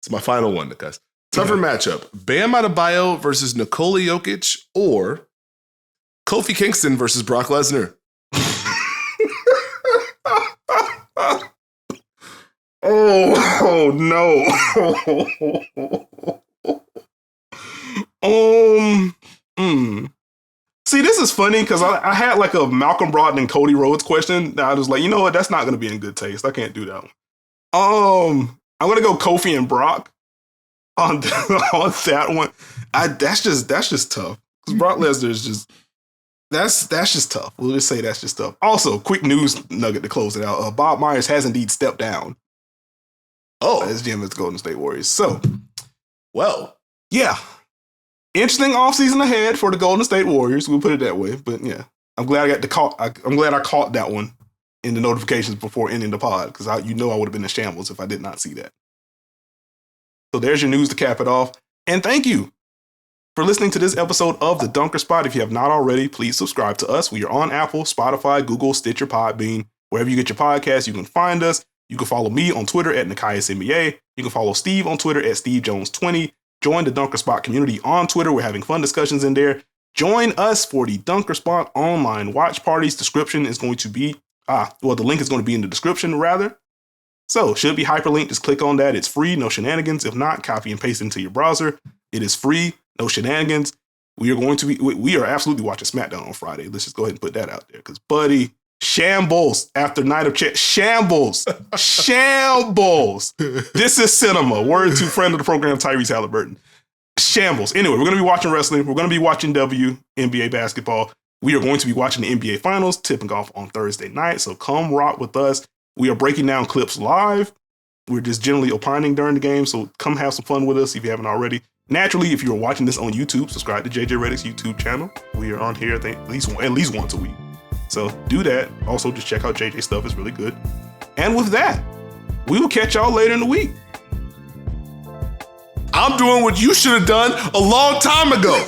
It's my final one, guys. Tougher matchup. Bam Adebayo versus Nikola Jokic, or Kofi Kingston versus Brock Lesnar. Oh no. See, this is funny because I had like a Malcolm Brogdon and Cody Rhodes question. Now I was like, you know what? That's not going to be in good taste. I can't do that one. I'm going to go Kofi and Brock on that one. That's just tough. Because Brock Lesnar is just, that's just tough. We'll just say that's just tough. Also, quick news nugget to close it out. Bob Myers has indeed stepped down. As GM of the Golden State Warriors. So, well, yeah. Interesting offseason ahead for the Golden State Warriors. We'll put it that way. But yeah, I'm glad I'm glad I caught that one in the notifications before ending the pod, because I would have been in shambles if I did not see that. So there's your news to cap it off. And thank you for listening to this episode of The Dunker Spot. If you have not already, please subscribe to us. We are on Apple, Spotify, Google, Stitcher, Podbean. Wherever you get your podcasts, you can find us. You can follow me on Twitter at Nekias NBA. You can follow Steve on Twitter at SteveJones20. Join the Dunker Spot community on Twitter. We're having fun discussions in there. Join us for the Dunker Spot online watch parties. Description is going to be, the link is going to be in the description, rather. So, should be hyperlinked. Just click on that. It's free, no shenanigans. If not, copy and paste it into your browser. It is free, no shenanigans. We are absolutely watching SmackDown on Friday. Let's just go ahead and put that out there. Because, buddy, shambles after night of chat. Shambles. Shambles. This is cinema. Word to friend of the program, Tyrese Halliburton. Shambles. Anyway, we're going to be watching wrestling. We're going to be watching WNBA basketball. We are going to be watching the NBA Finals, tipping off on Thursday night. So come rock with us. We are breaking down clips live. We're just generally opining during the game. So come have some fun with us if you haven't already. Naturally, if you're watching this on YouTube, subscribe to JJ Redick's YouTube channel. We are on here, I think, at least once a week. So do that. Also, just check out JJ stuff. It's really good. And with that, we will catch y'all later in the week. I'm doing what you should have done a long time ago.